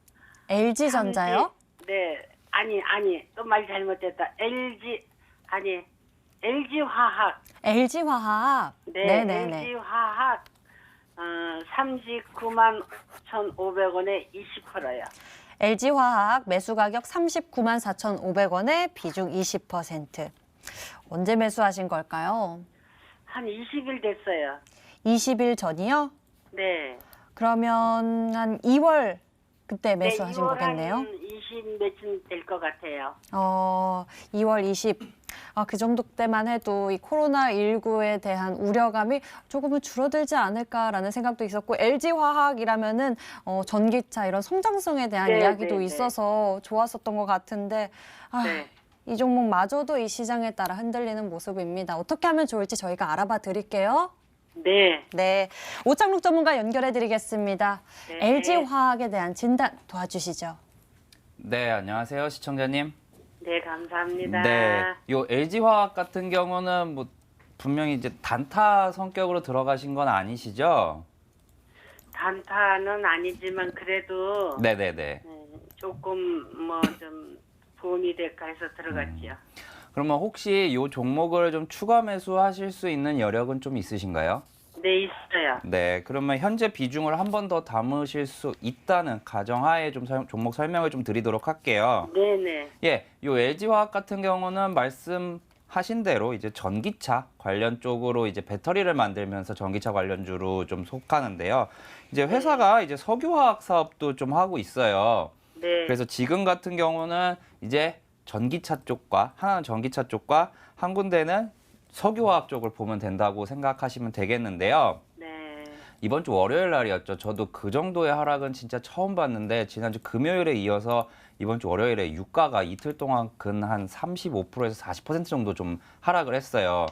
[SPEAKER 1] LG전자요?
[SPEAKER 5] 네, 아니, 또 말 잘못했다. LG화학.
[SPEAKER 1] LG화학.
[SPEAKER 5] 네,
[SPEAKER 1] 네네네.
[SPEAKER 5] LG화학 39만 1,500원에 20%요.
[SPEAKER 1] LG화학 매수 가격 39만 4,500원에 비중 20%. 언제 매수하신 걸까요?
[SPEAKER 5] 한 20일 됐어요.
[SPEAKER 1] 20일 전이요?
[SPEAKER 5] 네.
[SPEAKER 1] 그러면 한 2월 그때 매수하신
[SPEAKER 5] 네,
[SPEAKER 1] 거겠네요?
[SPEAKER 5] 한 20 며칠 될 것 같아요.
[SPEAKER 1] 2월 20. 그 정도 때만 해도 이 코로나19에 대한 우려감이 조금은 줄어들지 않을까라는 생각도 있었고 LG화학이라면은 전기차 이런 성장성에 대한
[SPEAKER 5] 네,
[SPEAKER 1] 이야기도
[SPEAKER 5] 네,
[SPEAKER 1] 있어서 좋았었던 것 같은데
[SPEAKER 5] 네.
[SPEAKER 1] 이 종목마저도 이 시장에 따라 흔들리는 모습입니다. 어떻게 하면 좋을지 저희가 알아봐 드릴게요.
[SPEAKER 5] 네.
[SPEAKER 1] 네, 오창록 전문가 연결해 드리겠습니다.
[SPEAKER 5] 네.
[SPEAKER 1] LG화학에 대한 진단 도와주시죠.
[SPEAKER 3] 네, 안녕하세요, 시청자님.
[SPEAKER 5] 네, 감사합니다.
[SPEAKER 3] 네, 요 LG화학 같은 경우는 뭐 분명히 이제 단타 성격으로 들어가신 건 아니시죠?
[SPEAKER 5] 단타는 아니지만 그래도
[SPEAKER 3] 네네네.
[SPEAKER 5] 조금 뭐 좀 도움이 될까 해서 들어갔죠.
[SPEAKER 3] 그러면 혹시 요 종목을 좀 추가 매수하실 수 있는 여력은 좀 있으신가요?
[SPEAKER 5] 네, 있어요.
[SPEAKER 3] 네, 그러면 현재 비중을 한 번 더 담으실 수 있다는 가정하에 좀 종목 설명을 좀 드리도록 할게요.
[SPEAKER 5] 네네.
[SPEAKER 3] 예, 요 LG화학 같은 경우는 말씀 하신 대로 이제 전기차 관련 쪽으로 이제 배터리를 만들면서 전기차 관련주로 좀 속하는데요. 이제 회사가 이제 석유화학 사업도 좀 하고 있어요.
[SPEAKER 5] 네.
[SPEAKER 3] 그래서 지금 같은 경우는 이제 전기차 쪽과 하나는 전기차 쪽과 한 군데는 석유화학 쪽을 보면 된다고 생각하시면 되겠는데요.
[SPEAKER 5] 네.
[SPEAKER 3] 이번 주 월요일 날이었죠. 저도 그 정도의 하락은 진짜 처음 봤는데 지난주 금요일에 이어서 이번 주 월요일에 유가가 이틀 동안 근 한 35%에서 40% 정도 좀 하락을 했어요.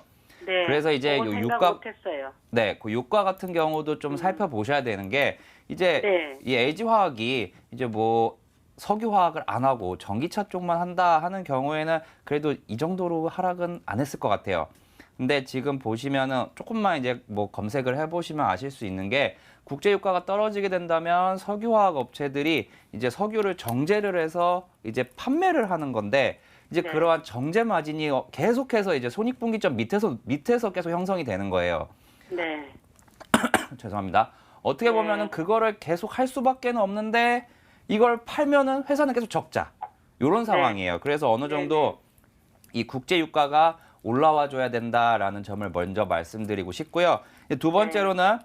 [SPEAKER 5] 네.
[SPEAKER 3] 그래서 이제
[SPEAKER 5] 그건
[SPEAKER 3] 요
[SPEAKER 5] 생각
[SPEAKER 3] 유가-
[SPEAKER 5] 못했어요.
[SPEAKER 3] 네, 그 유가 같은 경우도 좀 살펴보셔야 되는 게 이제
[SPEAKER 5] 네.
[SPEAKER 3] 이 LG화학이 이제 뭐 석유화학을 안 하고 전기차 쪽만 한다 하는 경우에는 그래도 이 정도로 하락은 안 했을 것 같아요. 근데 지금 보시면은 조금만 이제 뭐 검색을 해보시면 아실 수 있는 게 국제 유가가 떨어지게 된다면 석유화학 업체들이 이제 석유를 정제를 해서 이제 판매를 하는 건데 이제
[SPEAKER 5] 네.
[SPEAKER 3] 그러한 정제 마진이 계속해서 이제 손익분기점 밑에서 계속 형성이 되는 거예요.
[SPEAKER 5] 네.
[SPEAKER 3] 죄송합니다. 어떻게 보면은 그거를 계속 할 수밖에 없는데 이걸 팔면은 회사는 계속 적자. 이런 상황이에요. 그래서 어느 정도 이 국제 유가가 올라와 줘야 된다라는 점을 먼저 말씀드리고 싶고요. 두 번째로는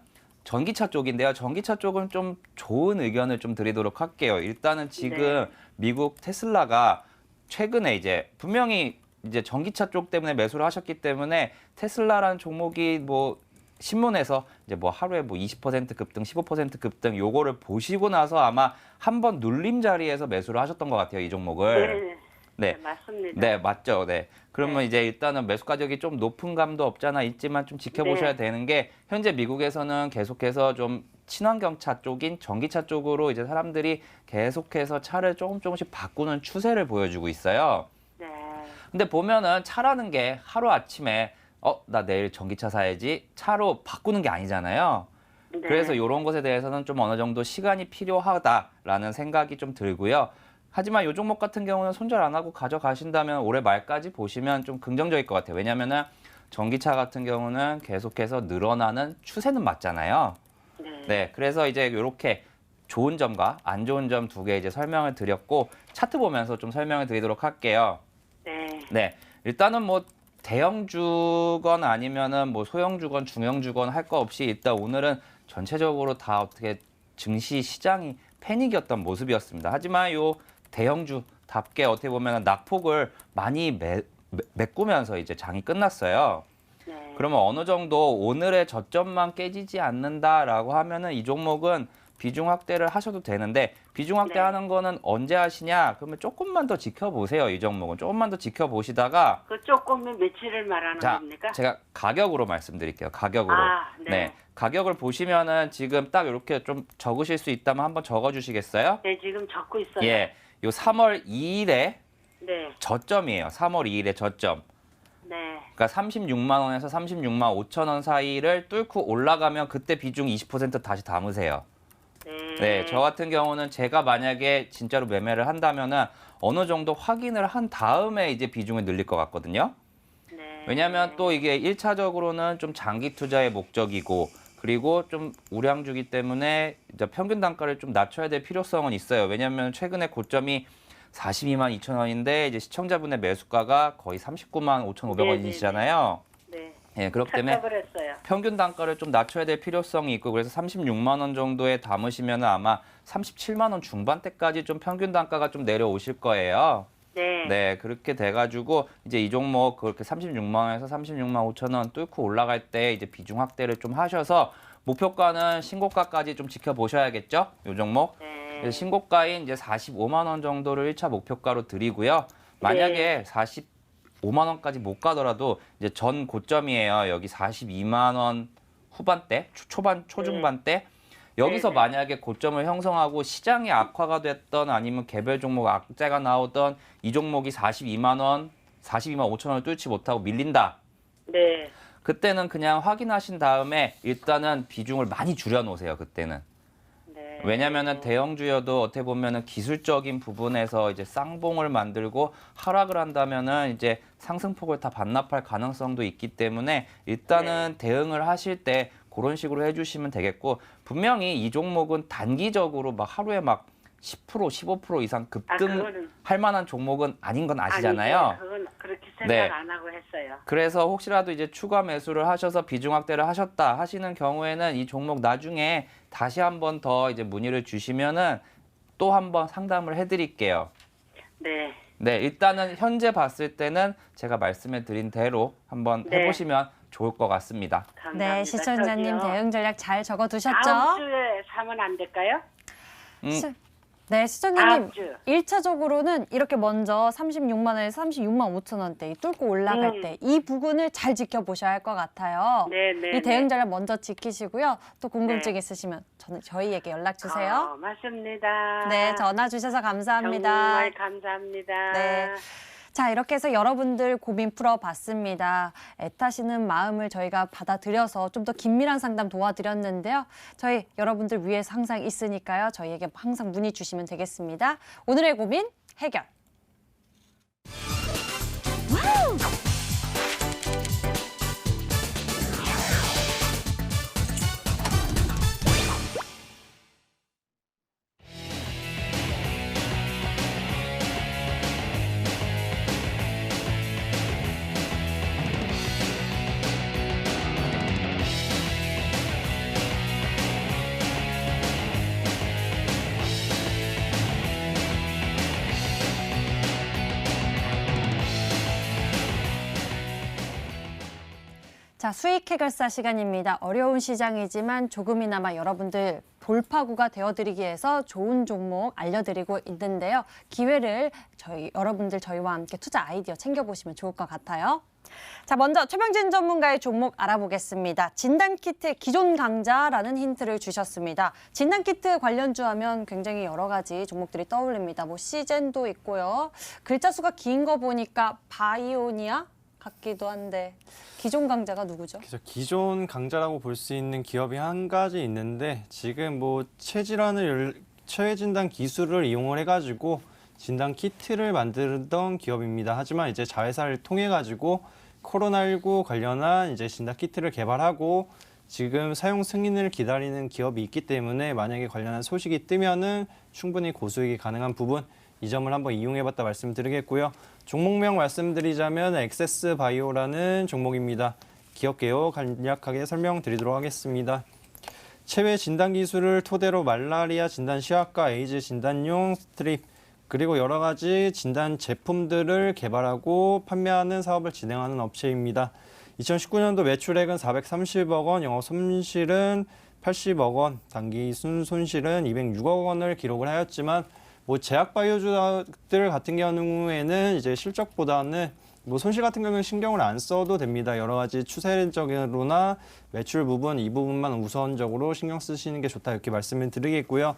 [SPEAKER 3] 전기차 쪽인데요. 전기차 쪽은 좀 좋은 의견을 좀 드리도록 할게요. 일단은 지금 미국 테슬라가 최근에 이제 분명히 이제 전기차 쪽 때문에 매수를 하셨기 때문에 테슬라라는 종목이 뭐 신문에서 이제 뭐 하루에 뭐 20% 급등, 15% 급등 요거를 보시고 나서 아마 한번 눌림 자리에서 매수를 하셨던 것 같아요. 이 종목을.
[SPEAKER 5] 네.
[SPEAKER 3] 네.
[SPEAKER 5] 맞습니다.
[SPEAKER 3] 네, 맞죠. 네. 그러면
[SPEAKER 5] 네.
[SPEAKER 3] 이제 일단은 매수 가격이 좀 높은 감도 없잖아 있지만 좀 지켜보셔야
[SPEAKER 5] 네.
[SPEAKER 3] 되는 게 현재 미국에서는 계속해서 좀 친환경차 쪽인 전기차 쪽으로 이제 사람들이 계속해서 차를 조금씩 바꾸는 추세를 보여주고 있어요.
[SPEAKER 5] 네.
[SPEAKER 3] 근데 보면은 차라는 게 하루아침에 나 내일 전기차 사야지 차로 바꾸는 게 아니잖아요.
[SPEAKER 5] 네.
[SPEAKER 3] 그래서 이런 것에 대해서는 좀 어느 정도 시간이 필요하다라는 생각이 좀 들고요. 하지만 이 종목 같은 경우는 손절 안 하고 가져가신다면 올해 말까지 보시면 좀 긍정적일 것 같아요. 왜냐하면은 전기차 같은 경우는 계속해서 늘어나는 추세는 맞잖아요. 네, 그래서 이제 이렇게 좋은 점과 안 좋은 점 두 개 이제 설명을 드렸고 차트 보면서 좀 설명을 드리도록 할게요.
[SPEAKER 5] 네.
[SPEAKER 3] 네, 일단은 뭐 대형주건 아니면은 뭐 소형주건 중형주건 할 거 없이 일단 오늘은 전체적으로 다 어떻게 증시 시장이 패닉이었던 모습이었습니다. 하지만 요 대형주답게 어떻게 보면 낙폭을 많이 메꾸면서 이제 장이 끝났어요.
[SPEAKER 5] 네.
[SPEAKER 3] 그러면 어느 정도 오늘의 저점만 깨지지 않는다라고 하면은 이 종목은 비중 확대를 하셔도 되는데 비중 확대하는 거는 언제 하시냐? 그러면 조금만 더 지켜보세요. 이 종목은 조금만 더 지켜보시다가
[SPEAKER 5] 그 조금은 며칠을 말하는
[SPEAKER 3] 자,
[SPEAKER 5] 겁니까?
[SPEAKER 3] 제가 가격으로 말씀드릴게요. 가격으로.
[SPEAKER 5] 아, 네.
[SPEAKER 3] 가격을 보시면은 지금 딱 이렇게 좀 적으실 수 있다면 한번 적어주시겠어요?
[SPEAKER 5] 네, 지금 적고 있어요.
[SPEAKER 3] 예, 요 3월 2일에
[SPEAKER 5] 네.
[SPEAKER 3] 저점이에요. 3월 2일에 저점.
[SPEAKER 5] 네.
[SPEAKER 3] 그러니까 36만 원에서 36만 5천 원 사이를 뚫고 올라가면 그때 비중 20% 다시 담으세요. 네, 저 같은 경우는 제가 만약에 진짜로 매매를 한다면은 어느 정도 확인을 한 다음에 이제 비중을 늘릴 것 같거든요.
[SPEAKER 5] 네.
[SPEAKER 3] 왜냐하면 또 이게 1차적으로는 좀 장기 투자의 목적이고 그리고 좀 우량주기 때문에 이제 평균 단가를 좀 낮춰야 될 필요성은 있어요. 왜냐하면 최근에 고점이 42만 2천 원인데 이제 시청자분의 매수가가 거의 39만 5,500원이시잖아요.
[SPEAKER 5] 네.
[SPEAKER 3] 예, 그렇기 때문에
[SPEAKER 5] 착각을 했어요.
[SPEAKER 3] 평균 단가를 좀 낮춰야 될 필요성이 있고 그래서 36만 원 정도에 담으시면 아마 37만 원 중반대까지 좀 평균 단가가 좀 내려오실 거예요.
[SPEAKER 5] 네.
[SPEAKER 3] 네, 그렇게 돼가지고 이제 이 종목 그렇게 36만 원에서 36만 5천 원 뚫고 올라갈 때 이제 비중 확대를 좀 하셔서 목표가는 신고가까지 좀 지켜보셔야겠죠? 이 종목.
[SPEAKER 5] 네.
[SPEAKER 3] 그래서 신고가인 이제 45만 원 정도를 1차 목표가로 드리고요. 만약에 45만 원까지 못 가더라도 이제 전 고점이에요. 여기 42만 원 후반대, 초중반대. 여기서 만약에 고점을 형성하고 시장이 악화가 됐던 아니면 개별 종목 악재가 나오던 이 종목이 42만 원, 42만 5천 원을 뚫지 못하고 밀린다.
[SPEAKER 5] 네.
[SPEAKER 3] 그때는 그냥 확인하신 다음에 일단은 비중을 많이 줄여놓으세요. 그때는.
[SPEAKER 5] 네.
[SPEAKER 3] 왜냐면은 대형주여도 어떻게 보면은 기술적인 부분에서 이제 쌍봉을 만들고 하락을 한다면은 이제 상승폭을 다 반납할 가능성도 있기 때문에 일단은 대응을 하실 때 그런 식으로 해주시면 되겠고 분명히 이 종목은 단기적으로 막 하루에 막 10%, 15% 이상 급등할 만한 종목은 아닌 건 아시잖아요.
[SPEAKER 5] 그건 그렇게 생각
[SPEAKER 3] 네.
[SPEAKER 5] 안 하고 했어요.
[SPEAKER 3] 그래서 혹시라도 이제 추가 매수를 하셔서 비중 확대를 하셨다 하시는 경우에는 이 종목 나중에 다시 한 번 더 이제 문의를 주시면은 또 한 번 상담을 해드릴게요.
[SPEAKER 5] 네.
[SPEAKER 3] 네, 일단은 현재 봤을 때는 제가 말씀해 드린 대로 한번
[SPEAKER 5] 네.
[SPEAKER 3] 해보시면 좋을 것 같습니다.
[SPEAKER 5] 감사합니다.
[SPEAKER 1] 네, 시청자님
[SPEAKER 5] 저기요.
[SPEAKER 1] 대응 전략 잘 적어두셨죠?
[SPEAKER 5] 다음 주에 사면 안 될까요?
[SPEAKER 1] 시- 네,
[SPEAKER 5] 다음
[SPEAKER 1] 시청자님
[SPEAKER 5] 주.
[SPEAKER 1] 1차적으로는 이렇게 먼저 36만 원에서 36만 5천 원대 뚫고 올라갈 때 이 부분을 잘 지켜보셔야 할 것 같아요.
[SPEAKER 5] 네, 네.
[SPEAKER 1] 이 대응 전략 먼저 지키시고요. 또 궁금증
[SPEAKER 5] 네.
[SPEAKER 1] 있으시면 저희에게 연락 주세요.
[SPEAKER 5] 맞습니다.
[SPEAKER 1] 네, 전화 주셔서 감사합니다.
[SPEAKER 5] 정말 감사합니다.
[SPEAKER 1] 네. 자, 이렇게 해서 여러분들 고민 풀어봤습니다. 애타시는 마음을 저희가 받아들여서 좀 더 긴밀한 상담 도와드렸는데요. 저희 여러분들 위해서 항상 있으니까요. 저희에게 항상 문의 주시면 되겠습니다. 오늘의 고민 해결. 자, 수익 해결사 시간입니다. 어려운 시장이지만 조금이나마 여러분들 돌파구가 되어드리기 위해서 좋은 종목 알려드리고 있는데요. 기회를 여러분들 저희와 함께 투자 아이디어 챙겨보시면 좋을 것 같아요. 자, 먼저 최병진 전문가의 종목 알아보겠습니다. 진단키트 기존 강자라는 힌트를 주셨습니다. 진단키트 관련주 하면 굉장히 여러 가지 종목들이 떠올립니다. 뭐 시젠도 있고요. 글자 수가 긴 거 보니까 바이오니아 같기도 한데 기존 강자가 누구죠?
[SPEAKER 2] 그래서 기존 강자라고 볼 수 있는 기업이 한 가지 있는데 지금 뭐 체진단 기술을 이용을 해가지고 진단 키트를 만들던 기업입니다. 하지만 이제 자회사를 통해 가지고 코로나19 관련한 이제 진단 키트를 개발하고 지금 사용 승인을 기다리는 기업이 있기 때문에 만약에 관련한 소식이 뜨면은 충분히 고수익이 가능한 부분 이 점을 한번 이용해봤다 말씀드리겠고요. 종목명 말씀드리자면 엑세스 바이오라는 종목입니다. 기업 개요 간략하게 설명드리도록 하겠습니다. 체외 진단 기술을 토대로 말라리아 진단 시약과 에이즈 진단용 스트립 그리고 여러 가지 진단 제품들을 개발하고 판매하는 사업을 진행하는 업체입니다. 2019년도 매출액은 430억 원, 영업 손실은 80억 원, 단기 순손실은 206억 원을 기록을 하였지만 뭐 제약 바이오주들 같은 경우에는 이제 실적보다는 뭐 손실 같은 경우는 신경을 안 써도 됩니다. 여러 가지 추세적으로나 매출 부분 이 부분만 우선적으로 신경 쓰시는 게 좋다 이렇게 말씀을 드리겠고요.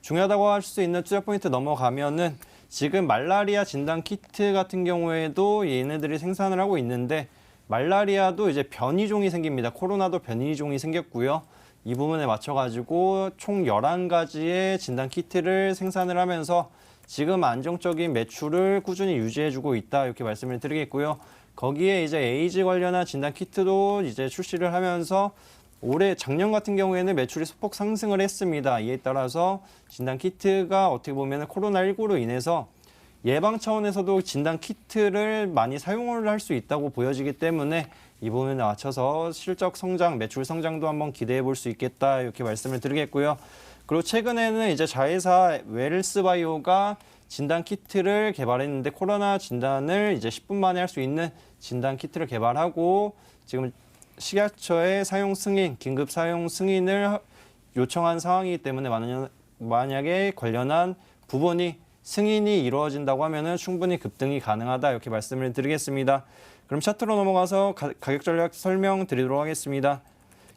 [SPEAKER 2] 중요하다고 할 수 있는 투자 포인트 넘어가면은 지금 말라리아 진단 키트 같은 경우에도 얘네들이 생산을 하고 있는데 말라리아도 이제 변이종이 생깁니다. 코로나도 변이종이 생겼고요. 이 부분에 맞춰가지고 총 11가지의 진단 키트를 생산을 하면서 지금 안정적인 매출을 꾸준히 유지해주고 있다 이렇게 말씀을 드리겠고요. 거기에 이제 에이즈 관련한 진단 키트도 이제 출시를 하면서 작년 같은 경우에는 매출이 소폭 상승을 했습니다. 이에 따라서 진단 키트가 어떻게 보면 코로나19로 인해서 예방 차원에서도 진단 키트를 많이 사용을 할 수 있다고 보여지기 때문에 이 부분에 맞춰서 실적 성장, 매출 성장도 한번 기대해 볼 수 있겠다 이렇게 말씀을 드리겠고요. 그리고 최근에는 이제 자회사 웰스바이오가 진단 키트를 개발했는데 코로나 진단을 이제 10분 만에 할 수 있는 진단 키트를 개발하고 지금 식약처의 사용 승인, 긴급 사용 승인을 요청한 상황이기 때문에 만약에 관련한 부분이 승인이 이루어진다고 하면은 충분히 급등이 가능하다 이렇게 말씀을 드리겠습니다. 그럼 차트로 넘어가서 가격 전략 설명드리도록 하겠습니다.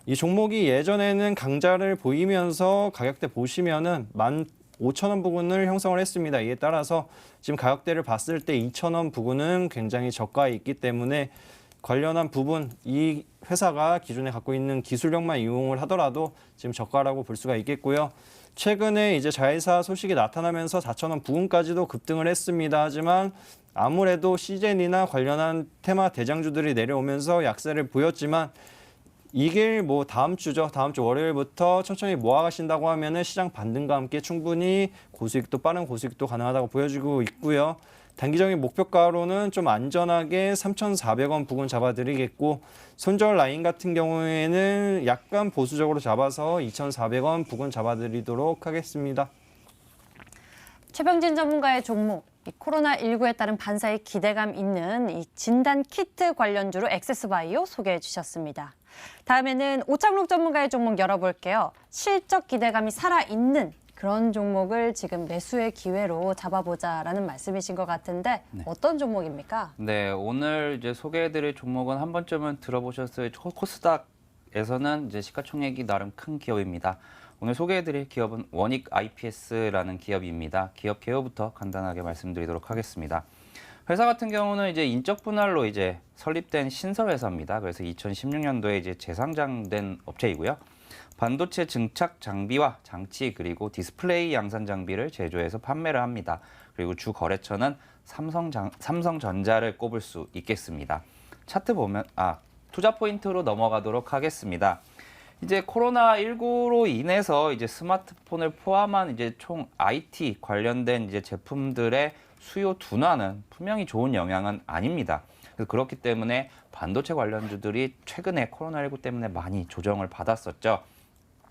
[SPEAKER 2] 이 종목이 예전에는 강자를 보이면서 가격대 보시면은 15,000원 부근을 형성을 했습니다. 이에 따라서 지금 가격대를 봤을 때 2,000원 부근은 굉장히 저가에 있기 때문에 관련한 부분 이 회사가 기존에 갖고 있는 기술력만 이용을 하더라도 지금 저가라고 볼 수가 있겠고요. 최근에 이제 자회사 소식이 나타나면서 4,000원 부근까지도 급등을 했습니다. 하지만 아무래도 시젠이나 관련한 테마 대장주들이 내려오면서 약세를 보였지만 이게 뭐 다음 주죠. 다음 주 월요일부터 천천히 모아가신다고 하면은 시장 반등과 함께 충분히 고수익도 빠른 고수익도 가능하다고 보여지고 있고요. 단기적인 목표가로는 좀 안전하게 3,400원 부근 잡아드리겠고 손절 라인 같은 경우에는 약간 보수적으로 잡아서 2,400원 부근 잡아드리도록 하겠습니다.
[SPEAKER 1] 최병진 전문가의 종목, 이 코로나19에 따른 반사의 기대감 있는 이 진단 키트 관련주로 엑세스바이오 소개해 주셨습니다. 다음에는 오창록 전문가의 종목 열어볼게요. 실적 기대감이 살아있는 그런 종목을 지금 매수의 기회로 잡아보자라는 말씀이신 것 같은데 어떤 종목입니까?
[SPEAKER 3] 네, 오늘 이제 소개해드릴 종목은 한 번쯤은 들어보셨을 코스닥에서는 이제 시가총액이 나름 큰 기업입니다. 오늘 소개해드릴 기업은 원익 IPS라는 기업입니다. 기업 개요부터 간단하게 말씀드리도록 하겠습니다. 회사 같은 경우는 이제 인적 분할로 이제 설립된 신설 회사입니다. 그래서 2016년도에 이제 재상장된 업체이고요. 반도체 증착 장비와 장치 그리고 디스플레이 양산 장비를 제조해서 판매를 합니다. 그리고 주 거래처는 삼성전자를 꼽을 수 있겠습니다. 차트 보면 투자 포인트로 넘어가도록 하겠습니다. 이제 코로나19로 인해서 이제 스마트폰을 포함한 이제 총 IT 관련된 이제 제품들의 수요 둔화는 분명히 좋은 영향은 아닙니다. 그래서 그렇기 때문에 반도체 관련주들이 최근에 코로나19 때문에 많이 조정을 받았었죠.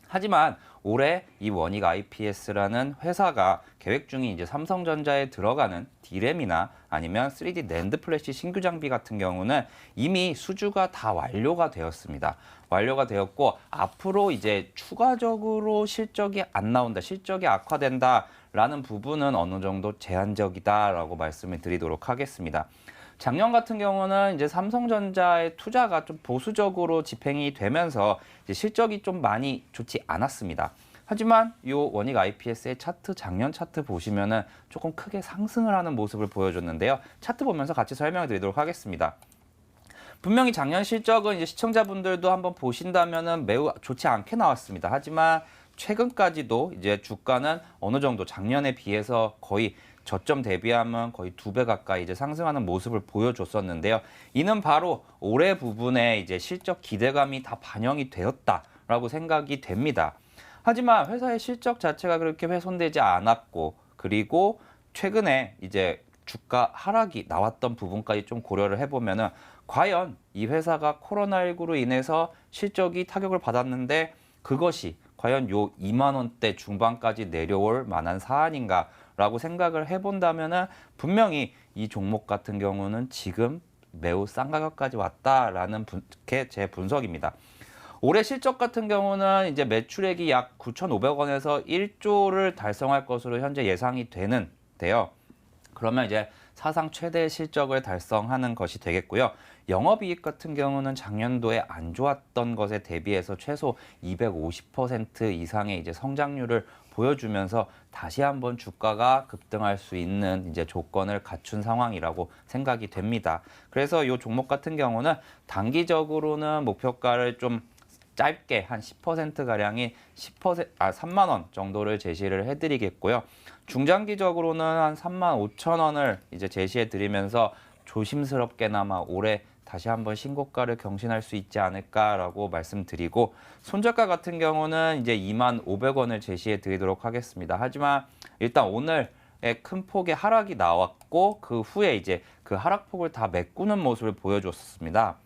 [SPEAKER 3] 하지만 올해 이 원익 IPS라는 회사가 계획 중인 이제 삼성전자에 들어가는 D램이나 아니면 3D 낸드 플래시 신규 장비 같은 경우는 이미 수주가 다 완료가 되었습니다. 완료가 되었고 앞으로 이제 추가적으로 실적이 안 나온다, 실적이 악화된다라는 부분은 어느 정도 제한적이다라고 말씀을 드리도록 하겠습니다. 작년 같은 경우는 이제 삼성전자의 투자가 좀 보수적으로 집행이 되면서 이제 실적이 좀 많이 좋지 않았습니다. 하지만 이 원익 IPS의 차트, 작년 차트 보시면은 조금 크게 상승을 하는 모습을 보여줬는데요. 차트 보면서 같이 설명을 드리도록 하겠습니다. 분명히 작년 실적은 이제 시청자분들도 한번 보신다면은 매우 좋지 않게 나왔습니다. 하지만 최근까지도 이제 주가는 어느 정도 작년에 비해서 거의 저점 대비하면 거의 2배 가까이 이제 상승하는 모습을 보여줬었는데요. 이는 바로 올해 부분에 이제 실적 기대감이 다 반영이 되었다라고 생각이 됩니다. 하지만 회사의 실적 자체가 그렇게 훼손되지 않았고 그리고 최근에 이제 주가 하락이 나왔던 부분까지 좀 고려를 해보면은 과연 이 회사가 코로나19로 인해서 실적이 타격을 받았는데 그것이 과연 요 2만 원대 중반까지 내려올 만한 사안인가라고 생각을 해본다면은 분명히 이 종목 같은 경우는 지금 매우 싼 가격까지 왔다라는 게 제 분석입니다. 올해 실적 같은 경우는 이제 매출액이 약 9,500원에서 1조를 달성할 것으로 현재 예상이 되는데요. 그러면 이제 사상 최대 실적을 달성하는 것이 되겠고요. 영업이익 같은 경우는 작년도에 안 좋았던 것에 대비해서 최소 250% 이상의 이제 성장률을 보여주면서 다시 한번 주가가 급등할 수 있는 이제 조건을 갖춘 상황이라고 생각이 됩니다. 그래서 이 종목 같은 경우는 단기적으로는 목표가를 좀 짧게 한 10%가량이 3만 원 정도를 제시를 해드리겠고요. 중장기적으로는 한 3만 5천 원을 이제 제시해 드리면서 조심스럽게나마 올해 다시 한번 신고가를 경신할 수 있지 않을까라고 말씀드리고 손절가 같은 경우는 이제 2만 500원을 제시해 드리도록 하겠습니다. 하지만 일단 오늘의 큰 폭의 하락이 나왔고 그 후에 이제 그 하락폭을 다 메꾸는 모습을 보여줬습니다.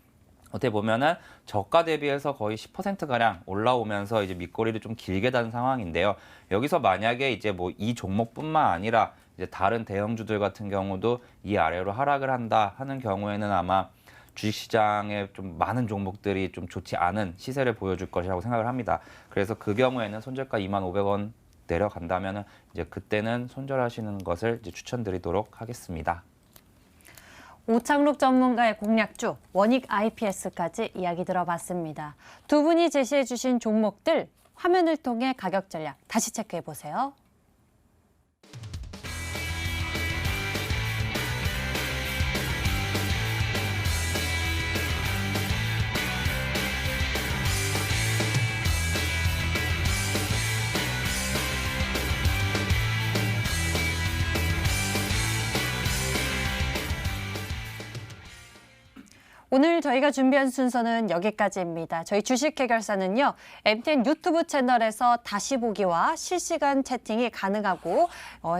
[SPEAKER 3] 어떻게 보면은 저가 대비해서 거의 10%가량 올라오면서 이제 밑거리를 좀 길게 단 상황인데요. 여기서 만약에 이제 뭐 이 종목뿐만 아니라 이제 다른 대형주들 같은 경우도 이 아래로 하락을 한다 하는 경우에는 아마 주식시장에 좀 많은 종목들이 좀 좋지 않은 시세를 보여줄 것이라고 생각을 합니다. 그래서 그 경우에는 손절가 2만 500원 내려간다면은 이제 그때는 손절하시는 것을 이제 추천드리도록 하겠습니다.
[SPEAKER 1] 오창록 전문가의 공략주 원익 IPS까지 이야기 들어봤습니다. 두 분이 제시해 주신 종목들 화면을 통해 가격 전략 다시 체크해 보세요. 오늘 오늘 저희가 준비한 순서는 여기까지입니다. 저희 주식 해결사는요, MTN 유튜브 채널에서 다시 보기와 실시간 채팅이 가능하고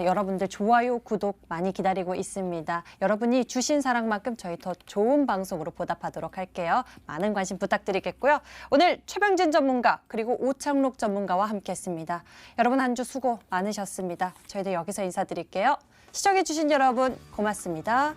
[SPEAKER 1] 여러분들 좋아요, 구독 많이 기다리고 있습니다. 여러분이 주신 사랑만큼 저희 더 좋은 방송으로 보답하도록 할게요. 많은 관심 부탁드리겠고요. 오늘 최병진 전문가 그리고 오창록 전문가와 함께했습니다. 여러분 한 주 수고 많으셨습니다. 저희들 여기서 인사드릴게요. 시청해주신 여러분 고맙습니다.